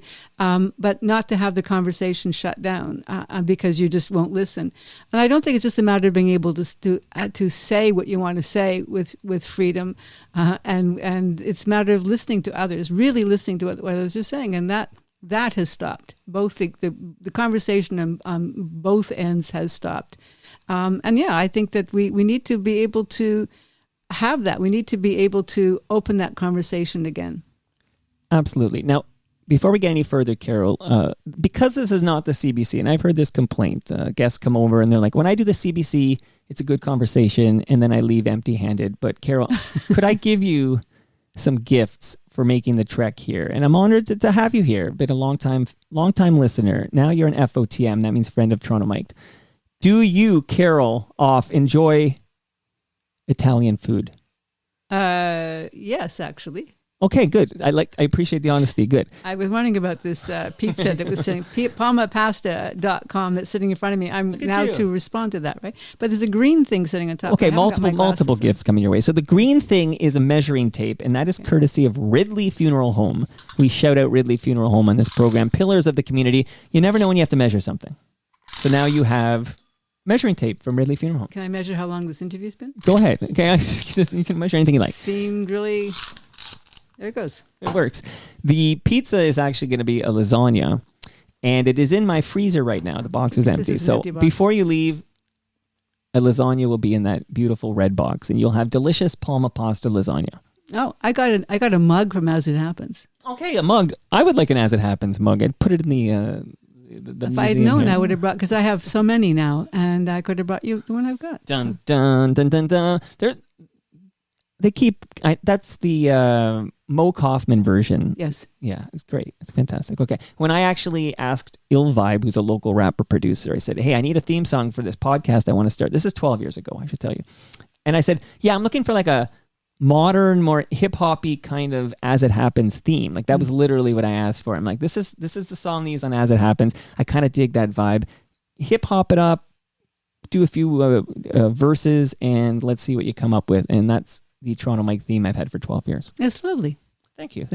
but not to have the conversation shut down because you just won't listen. And I don't think it's just a matter of being able to say what you want to say with freedom, and it's a matter of listening to others, really listening to what others are saying, and that has stopped. Both the conversation on both ends has stopped, and yeah, I think that we need to be able to have that. We need to be able to open that conversation again. Absolutely. Now, before we get any further, Carol, because this is not the CBC, and I've heard this complaint, guests come over and they're like, when I do the CBC, it's a good conversation, and then I leave empty-handed. But Carol, could I give you some gifts for making the trek here? And I'm honored to have you here. Been a long time listener. Now you're an FOTM. That means friend of Toronto Mike. Do you, Carol, enjoy Italian food? Yes, actually. Okay, good. I appreciate the honesty. Good. I was wondering about this pizza that was sitting, palmapasta.com that's sitting in front of me. I'm now you. to respond to that, right? But there's a green thing sitting on top. Okay, I haven't got my multiple glasses gifts coming your way. So the green thing is a measuring tape, and that is courtesy of Ridley Funeral Home. We shout out Ridley Funeral Home on this program. Pillars of the community. You never know when you have to measure something. So now you have measuring tape from Ridley Funeral Home. Can I measure how long this interview's been? Go ahead. Okay, you can measure anything you like. Seemed really... There it goes. It works. The pizza is actually going to be a lasagna, and it is in my freezer right now. The box is empty. This is an So empty box. before you leave, a lasagna will be in that beautiful red box, and you'll have delicious palma pasta lasagna. Oh, I got a mug from As It Happens. Okay, a mug. I would like an As It Happens mug. I'd put it in the If I had known, I would have brought, because I have so many now, and I could have brought you the one I've got. Dun, dun, dun, dun, dun. That's the Mo Kaufman version. Yes. Yeah, it's great. It's fantastic. Okay. When I actually asked Ill Vibe, who's a local rapper producer, I said, hey, I need a theme song for this podcast I want to start. This is 12 years ago, I should tell you. And I said, yeah, I'm looking for like a modern, more hip-hoppy kind of As It Happens theme. Like that was literally what I asked for. I'm like, this is the song they use on As It Happens. I kind of dig that vibe. Hip-hop it up, do a few verses, and let's see what you come up with. And that's the Toronto Mike theme I've had for 12 years. That's lovely. Thank you.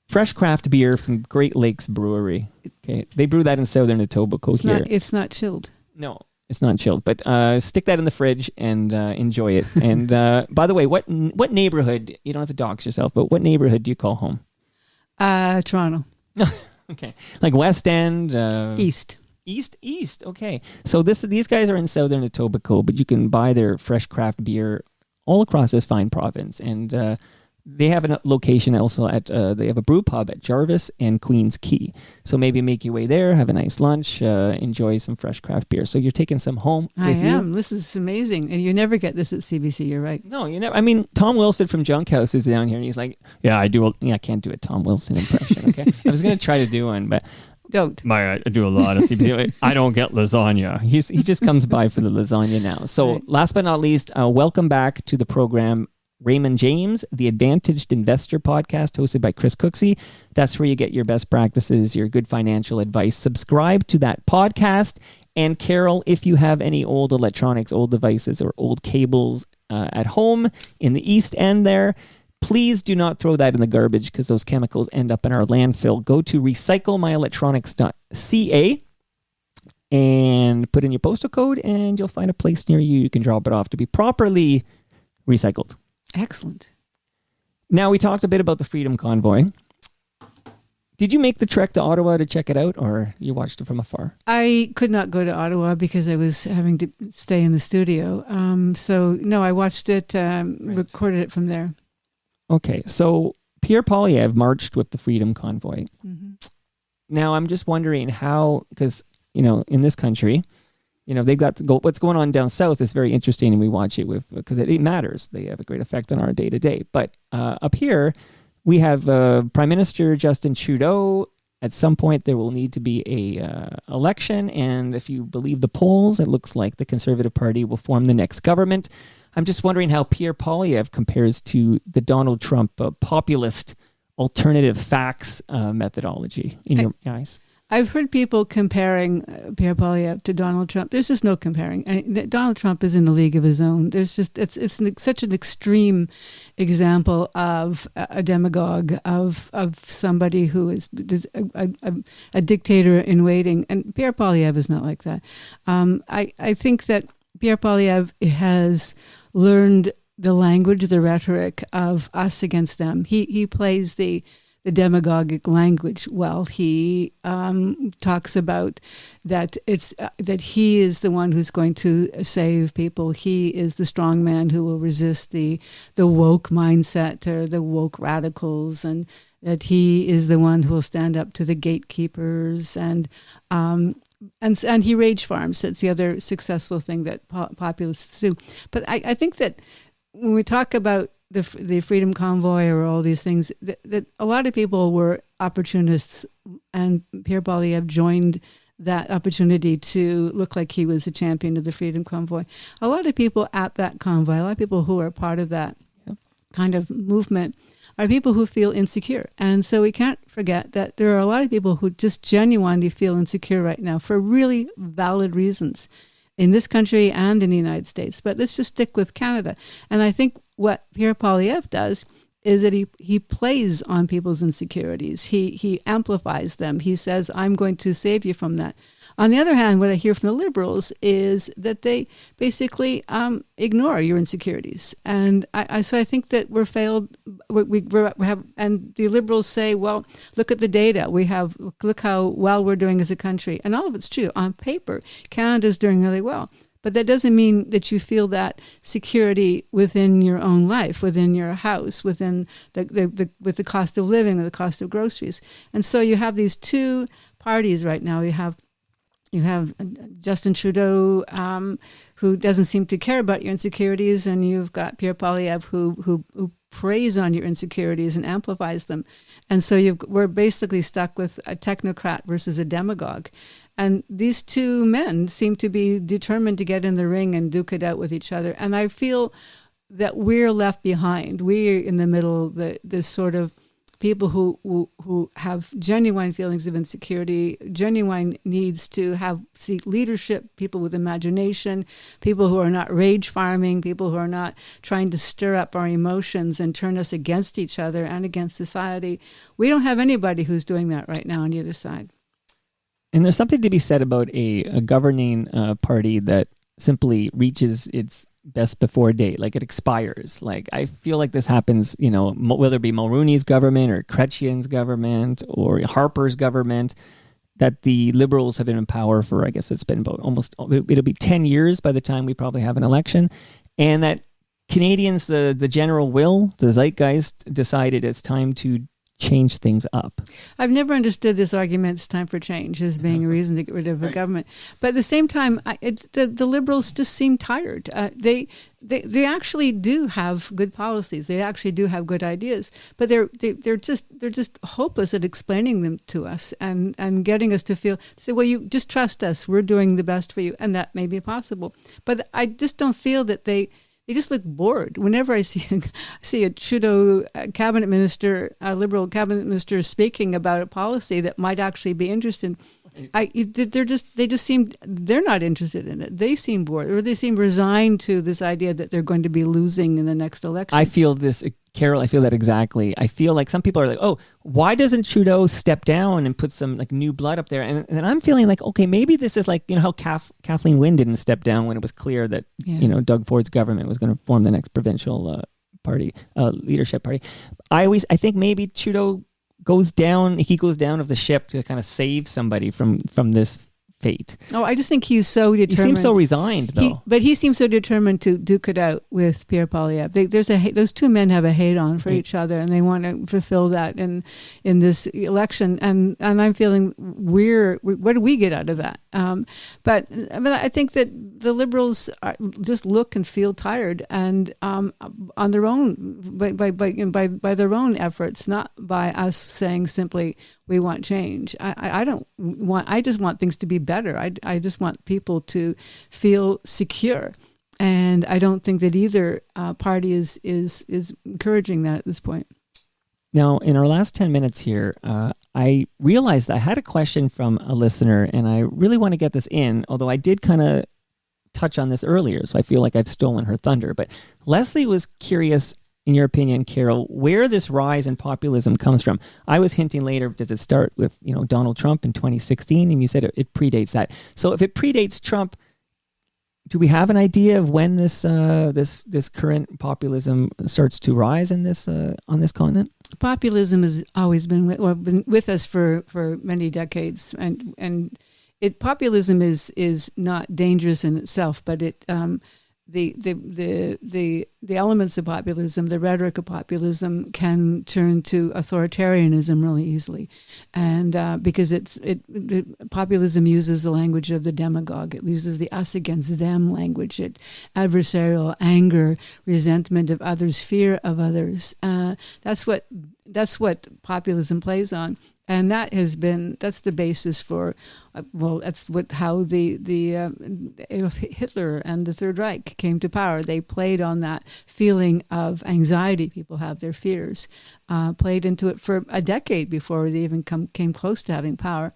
Fresh craft beer from Great Lakes Brewery. Okay, they brew that in Southern Etobicoke here. It's not chilled. No, it's not chilled, but stick that in the fridge and enjoy it. And by the way, what neighborhood, you don't have to dox yourself, but what neighborhood do you call home? Toronto. Okay, like West End? East. East. Okay, so these guys are in Southern Etobicoke, but you can buy their fresh craft beer all across this fine province, and they have a location also at they have a brew pub at Jarvis and Queens Quay. So maybe make your way there, have a nice lunch, enjoy some fresh craft beer. So you're taking some home with you. This is amazing, and you never get this at CBC. You're right. No, you never. I mean, Tom Wilson from Junk House is down here, and he's like, "Yeah, I do. I can't do a Tom Wilson impression. Okay, I was gonna try to do one, but." Don't. I do a lot of CBC. I don't get lasagna. He just comes by for the lasagna now. So Right. Last but not least, welcome back to the program, Raymond James, the Advantaged Investor podcast hosted by Chris Cooksey. That's where you get your best practices, your good financial advice. Subscribe to that podcast. And Carol, if you have any old electronics, old devices, or old cables at home in the East End there, please do not throw that in the garbage because those chemicals end up in our landfill. Go to recyclemyelectronics.ca and put in your postal code, and you'll find a place near you. You can drop it off to be properly recycled. Excellent. Now, we talked a bit about the Freedom Convoy. Did you make the trek to Ottawa to check it out, or you watched it from afar? I could not go to Ottawa because I was having to stay in the studio. So, no, I watched it, recorded it from there. Okay, so Pierre Poilievre marched with the Freedom Convoy. Mm-hmm. Now, I'm just wondering how, because, in this country, they've got what's going on down south is very interesting, and we watch it because it matters. They have a great effect on our day to day. But up here, we have Prime Minister Justin Trudeau At some point, there will need to be a election, and if you believe the polls, it looks like the Conservative Party will form the next government. I'm just wondering how Pierre Poilievre compares to the Donald Trump populist alternative facts methodology in your eyes. I've heard people comparing Pierre Poilievre to Donald Trump. There's just no comparing. Donald Trump is in a league of his own. There's just such an extreme example of a demagogue, of somebody who is a dictator in waiting. And Pierre Poilievre is not like that. I think that Pierre Poilievre has learned the language, the rhetoric of us against them. He plays the demagogic language well. He talks about that that he is the one who's going to save people. He is the strong man who will resist the woke mindset or the woke radicals, and that he is the one who will stand up to the gatekeepers and he rage farms. That's the other successful thing that populists do. But I think that when we talk about the Freedom Convoy or all these things, that a lot of people were opportunists, and Pierre Poilievre joined that opportunity to look like he was a champion of the Freedom Convoy. A lot of people at that convoy, a lot of people who are part of that kind of movement are people who feel insecure. And so we can't forget that there are a lot of people who just genuinely feel insecure right now for really valid reasons in this country and in the United States. But let's just stick with Canada. And I think what Pierre Poilievre does is that he plays on people's insecurities. He amplifies them. He says, I'm going to save you from that. On the other hand, what I hear from the Liberals is that they basically ignore your insecurities. And so I think that we're failed. We have, and the Liberals say, well, look at the data. Look how well we're doing as a country. And all of it's true. On paper, Canada's doing really well. But that doesn't mean that you feel that security within your own life, within your house, within with the cost of living or the cost of groceries. And so you have these two parties right now. You have Justin Trudeau, who doesn't seem to care about your insecurities, and you've got Pierre Poilievre, who preys on your insecurities and amplifies them. And so we're basically stuck with a technocrat versus a demagogue. And these two men seem to be determined to get in the ring and duke it out with each other. And I feel that we're left behind. We're in the middle, this sort of people who have genuine feelings of insecurity, genuine needs to seek leadership, people with imagination, people who are not rage farming, people who are not trying to stir up our emotions and turn us against each other and against society. We don't have anybody who's doing that right now on either side. And there's something to be said about a governing party that simply reaches its best before date, like it expires. Like I feel like this happens, whether it be Mulroney's government or Chrétien's government or Harper's government, that the Liberals have been in power for, I guess it's been about it'll be 10 years by the time we probably have an election. And that Canadians, the general will, the zeitgeist decided it's time to change things up. I've never understood this argument, it's time for change, as being a reason to get rid of a government. But at the same time, the Liberals just seem tired. They actually do have good policies. They actually do have good ideas, but they're just hopeless at explaining them to us and getting us to say, well, you just trust us. We're doing the best for you, and that may be possible. But I just don't feel that they just look bored. Whenever I see a Trudeau cabinet minister, a Liberal cabinet minister speaking about a policy that might actually be interesting, they're not interested in it. They seem bored, or they seem resigned to this idea that they're going to be losing in the next election. I feel this, Carol. I feel that exactly. I feel like some people are like, "Oh, why doesn't Trudeau step down and put some like new blood up there?" And I'm feeling like, okay, maybe this is like how Kathleen Wynne didn't step down when it was clear that Doug Ford's government was going to form the next provincial leadership party. I think maybe Trudeau goes down of the ship to kind of save somebody from this fate. Oh, I just think he's so determined. He seems so resigned, though. But he seems so determined to duke it out with Pierre Poilievre. Those two men have a hate-on for each other, and they want to fulfill that in this election. And I'm feeling what do we get out of that? But I think that the Liberals just look and feel tired, and on their own by their own efforts, not by us saying simply we want change. I just want things to be better. I just want people to feel secure, and I don't think that either party is encouraging that at this point. Now, in our last 10 minutes here, I realized I had a question from a listener, and I really want to get this in, although I did kind of touch on this earlier, so I feel like I've stolen her thunder. But Leslie was curious, in your opinion, Carol, where this rise in populism comes from. I was hinting later, does it start with Donald Trump in 2016? And you said it predates that. So if it predates Trump, do we have an idea of when this current populism starts to rise in this on this continent? Populism has always been with us for many decades, and populism is not dangerous in itself, but it the elements of populism, the rhetoric of populism, can turn to authoritarianism really easily, and because populism uses the language of the demagogue. It uses the us against them language. It adversarial anger, resentment of others, fear of others. That's what populism plays on. And that's the basis for, how Hitler and the Third Reich came to power. They played on that feeling of anxiety people have, their fears, played into it for a decade before they even came close to having power.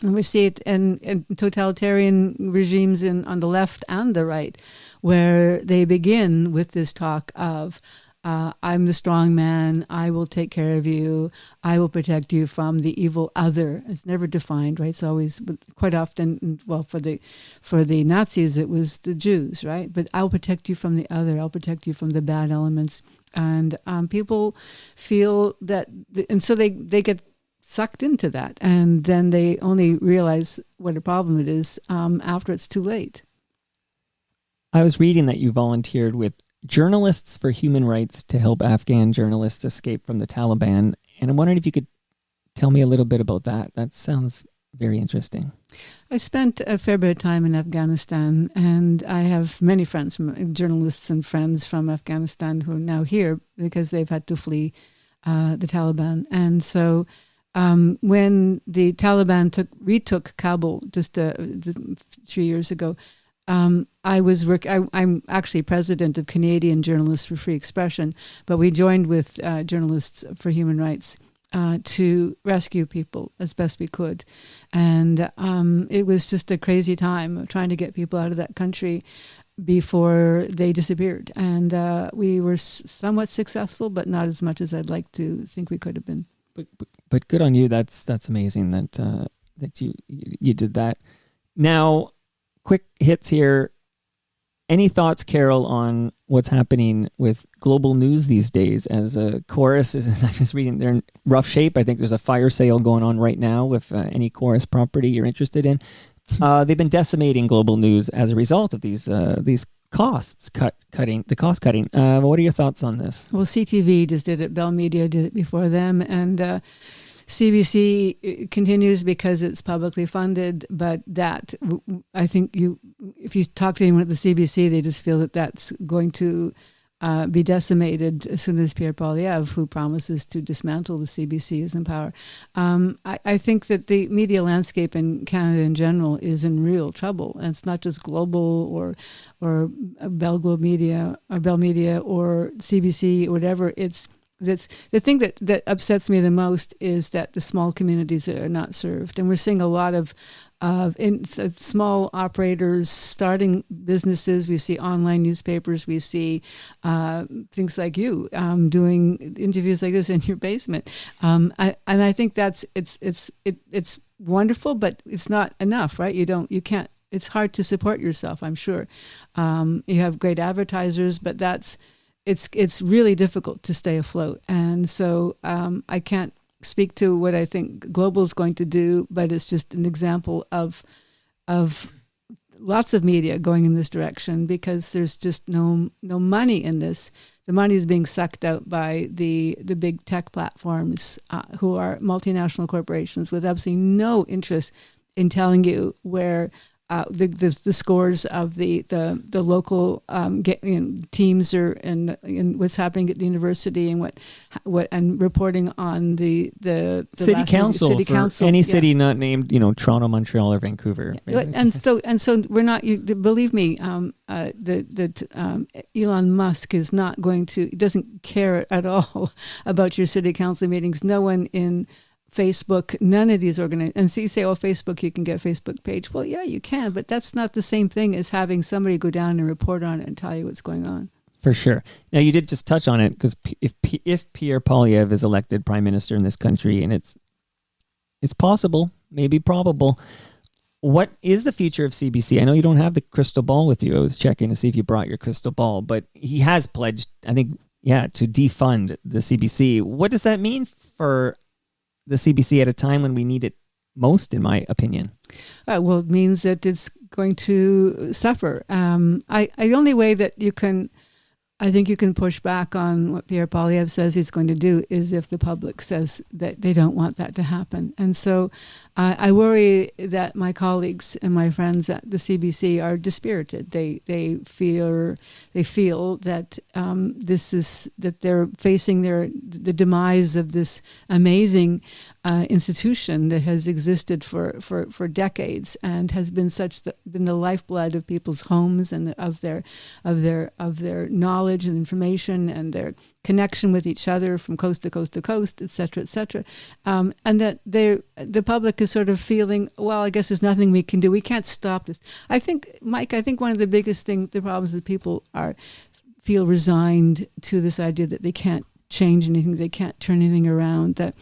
And we see it in totalitarian regimes on the left and the right, where they begin with this talk of, I'm the strong man, I will take care of you, I will protect you from the evil other. It's never defined, right? It's always, quite often, for the Nazis, it was the Jews, right? But I'll protect you from the other, I'll protect you from the bad elements. And people feel that, and so they get sucked into that. And then they only realize what a problem it is after it's too late. I was reading that you volunteered with Journalists for Human Rights to help Afghan journalists escape from the Taliban. And I'm wondering if you could tell me a little bit about that. That sounds very interesting. I spent a fair bit of time in Afghanistan, and I have many friends, journalists and friends from Afghanistan who are now here because they've had to flee the Taliban. And so when the Taliban retook Kabul just 3 years ago, I'm actually president of Canadian Journalists for Free Expression, but we joined with Journalists for Human Rights to rescue people as best we could. And it was just a crazy time of trying to get people out of that country before they disappeared. And we were somewhat successful, but not as much as I'd like to think we could have been. But good on you. That's amazing that you did that. Now, quick hits here. Any thoughts, Carol, on what's happening with global news these days? As a Chorus is, I'm just reading, they're in rough shape. I think there's a fire sale going on right now with any Chorus property you're interested in. They've been decimating global news as a result of these cost cutting. What are your thoughts on this? Well, CTV just did it. Bell Media did it before them, and CBC continues because it's publicly funded, but that, I think if you talk to anyone at the CBC, they just feel that that's going to be decimated as soon as Pierre Poilievre, who promises to dismantle the CBC, is in power. I think that the media landscape in Canada in general is in real trouble, and it's not just Global or Bell Globe Media or Bell Media or CBC or whatever. It's the thing that upsets me the most is that the small communities that are not served, and we're seeing a lot of small operators starting businesses. We see online newspapers. We see things like you doing interviews like this in your basement, and I think it's wonderful, but it's not enough, right? You can't. It's hard to support yourself, I'm sure. You have great advertisers, but it's really difficult to stay afloat. And so I can't speak to what I think Global is going to do, but it's just an example of of lots of media going in this direction because there's just no money in this. The money is being sucked out by the big tech platforms who are multinational corporations with absolutely no interest in telling you where the scores of the local teams are and what's happening at the university and what and reporting on the city council any city not named Toronto, Montreal, or Vancouver. Yeah. And so we're not. Believe me, Elon Musk is not going to. Doesn't care at all about your city council meetings. No one in Facebook, none of these organizations. And so you say, Facebook, you can get a Facebook page. Well, yeah, you can, but that's not the same thing as having somebody go down and report on it and tell you what's going on. For sure. Now, you did just touch on it because if Pierre Poilievre is elected prime minister in this country, and it's possible, maybe probable, what is the future of CBC? I know you don't have the crystal ball with you. I was checking to see if you brought your crystal ball, but he has pledged, I think, to defund the CBC. What does that mean for the CBC at a time when we need it most, in my opinion? Well, it means that it's going to suffer. The only way that I think you can push back on what Pierre Poilievre says he's going to do is if the public says that they don't want that to happen. And so I worry that my colleagues and my friends at the CBC are dispirited. They feel that that they're facing the demise of this amazing institution that has existed for decades and has been been the lifeblood of people's homes and of their knowledge and information and their connection with each other from coast to coast to coast, et cetera, and that the public is sort of feeling, well, I guess there's nothing we can do. We can't stop this. I think, Mike, one of the biggest the problems is people feel resigned to this idea that they can't change anything, they can't turn anything around, that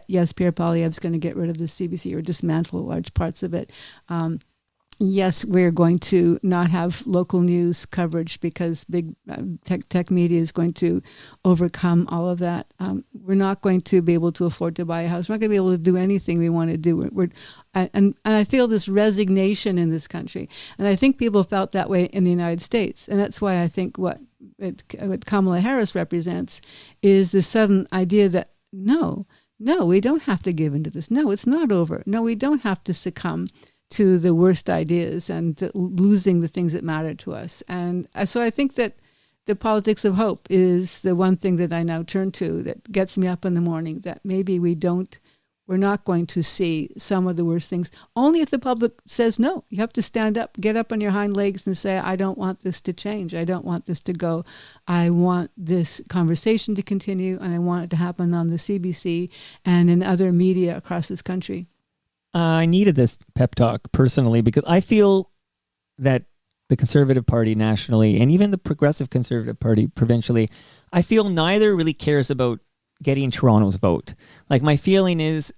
yes, Pierre Poilievre is going to get rid of the CBC or dismantle large parts of it. Yes, we're going to not have local news coverage because big tech media is going to overcome all of that. We're not going to be able to afford to buy a house. We're not going to be able to do anything we want to do. And I feel this resignation in this country. And I think people felt that way in the United States. And that's why I think what Kamala Harris represents is the sudden idea that no, we don't have to give into this. No, it's not over. No, we don't have to succumb to the worst ideas and losing the things that matter to us. And so I think that the politics of hope is the one thing that I now turn to that gets me up in the morning, that maybe we're not going to see some of the worst things. Only if the public says no. You have to stand up, get up on your hind legs and say, I don't want this to change. I don't want this to go. I want this conversation to continue, and I want it to happen on the CBC and in other media across this country. I needed this pep talk personally because I feel that the Conservative Party nationally and even the Progressive Conservative Party provincially, I feel neither really cares about getting Toronto's vote. Like, my feeling is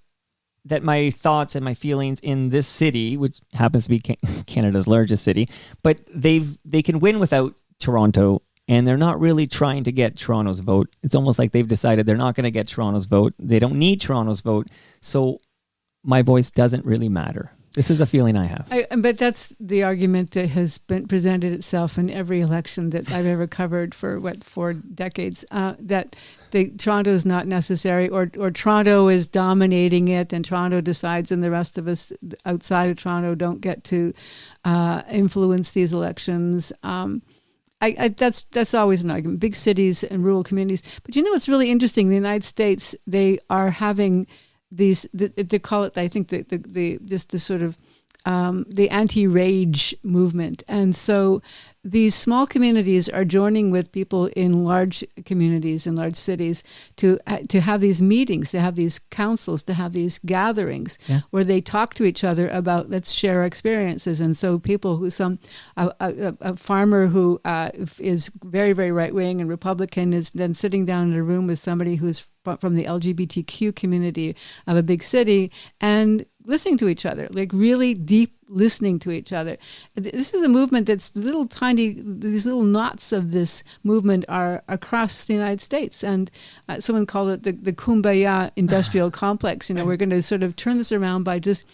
that my thoughts and my feelings in this city, which happens to be Canada's largest city, but they can win without Toronto, and they're not really trying to get Toronto's vote. It's almost like they've decided they're not going to get Toronto's vote. They don't need Toronto's vote. So my voice doesn't really matter. This is a feeling I have. But that's the argument that has been presented itself in every election that I've ever covered for 4 decades, that Toronto is not necessary, or Toronto is dominating it, and Toronto decides, and the rest of us outside of Toronto don't get to influence these elections. That's always an argument. Big cities and rural communities. But what's really interesting? In the United States, they are having these, they call it, I think, the anti-rage movement. And so these small communities are joining with people in large communities, in large cities, to have these meetings, to have these councils, to have these gatherings where they talk to each other about, let's share our experiences. And so people a farmer who is very, very right-wing and Republican is then sitting down in a room with somebody who's from the LGBTQ community of a big city and listening to each other, like really deep listening to each other. This is a movement that's these little knots of this movement are across the United States. And someone called it the Kumbaya industrial complex. We're going to sort of turn this around by just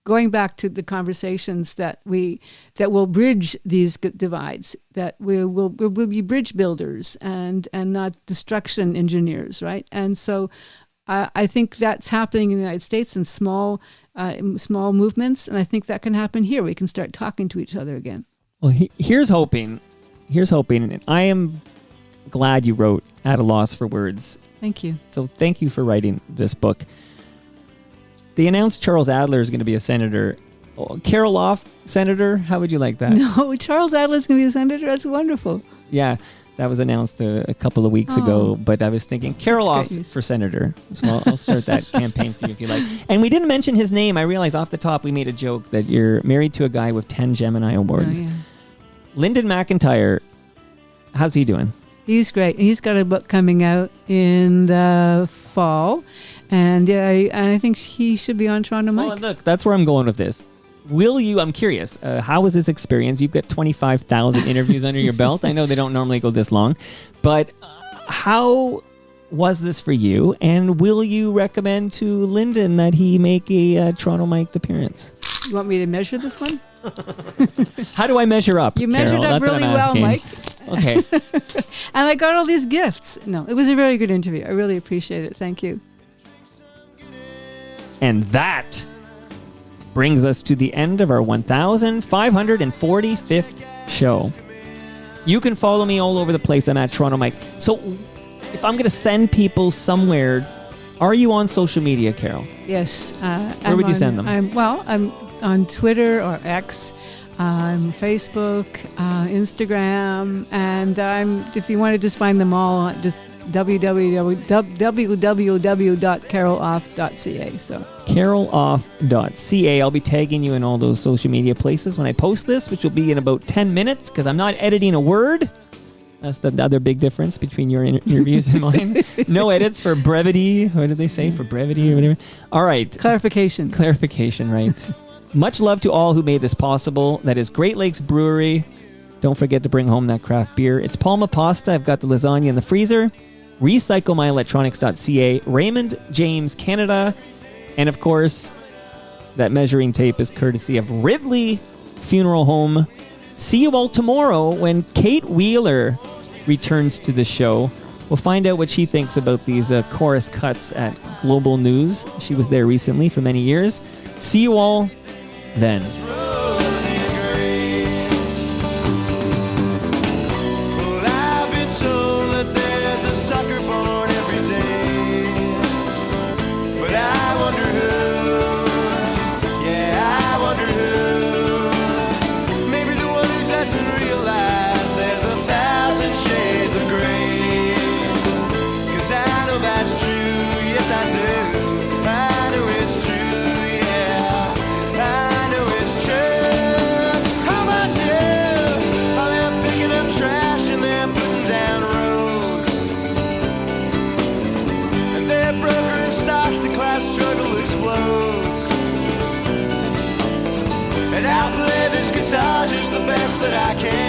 going back to the conversations that will bridge these divides, that we'll be bridge builders and not destruction engineers, right? And so I think that's happening in the United States in small movements, and I think that can happen here. We can start talking to each other again. Well, here's hoping. And I am glad you wrote At a Loss for Words. Thank you. So thank you for writing this book. They announced Charles Adler is going to be a senator. Oh, Carol Off, senator? How would you like that? No, Charles Adler is going to be a senator? That's wonderful. Yeah, that was announced a couple of weeks ago, but I was thinking Carol Off for senator. So I'll start that campaign for you if you like. And we didn't mention his name. I realized off the top we made a joke that you're married to a guy with 10 Gemini Awards. Oh, yeah. Lyndon McIntyre, how's he doing? He's great. He's got a book coming out in the fall, and I think he should be on Toronto Mike. Oh, and look, that's where I'm going with this. Will you, I'm curious, how was this experience? You've got 25,000 interviews under your belt. I know they don't normally go this long, but how was this for you? And will you recommend to Lyndon that he make a Toronto Mike appearance? You want me to measure this one? How do I measure up? You measured Carol? up That's really what I'm well, asking. Mike. Okay. And I got all these gifts. No, it was a very good interview. I really appreciate it. Thank you. And that brings us to the end of our 1,545th show. You can follow me all over the place. I'm at Toronto Mike. So if I'm going to send people somewhere, are you on social media, Carol? Yes. Where would you send them? I'm on Twitter or X, Facebook, Instagram, and if you want to just find them all, just www.caroloff.ca. So caroloff.ca. I'll be tagging you in all those social media places when I post this, which will be in about 10 minutes because I'm not editing a word. That's the other big difference between your interviews and mine. No edits for brevity. What did they say? For brevity or whatever. All right. Clarification, right. Much love to all who made this possible. That is Great Lakes Brewery. Don't forget to bring home that craft beer. It's Palma Pasta. I've got the lasagna in the freezer. RecycleMyElectronics.ca. Raymond James Canada. And of course, that measuring tape is courtesy of Ridley Funeral Home. See you all tomorrow when Kate Wheeler returns to the show. We'll find out what she thinks about these chorus cuts at Global News. She was there recently for many years. See you all then. Massage is the best that I can.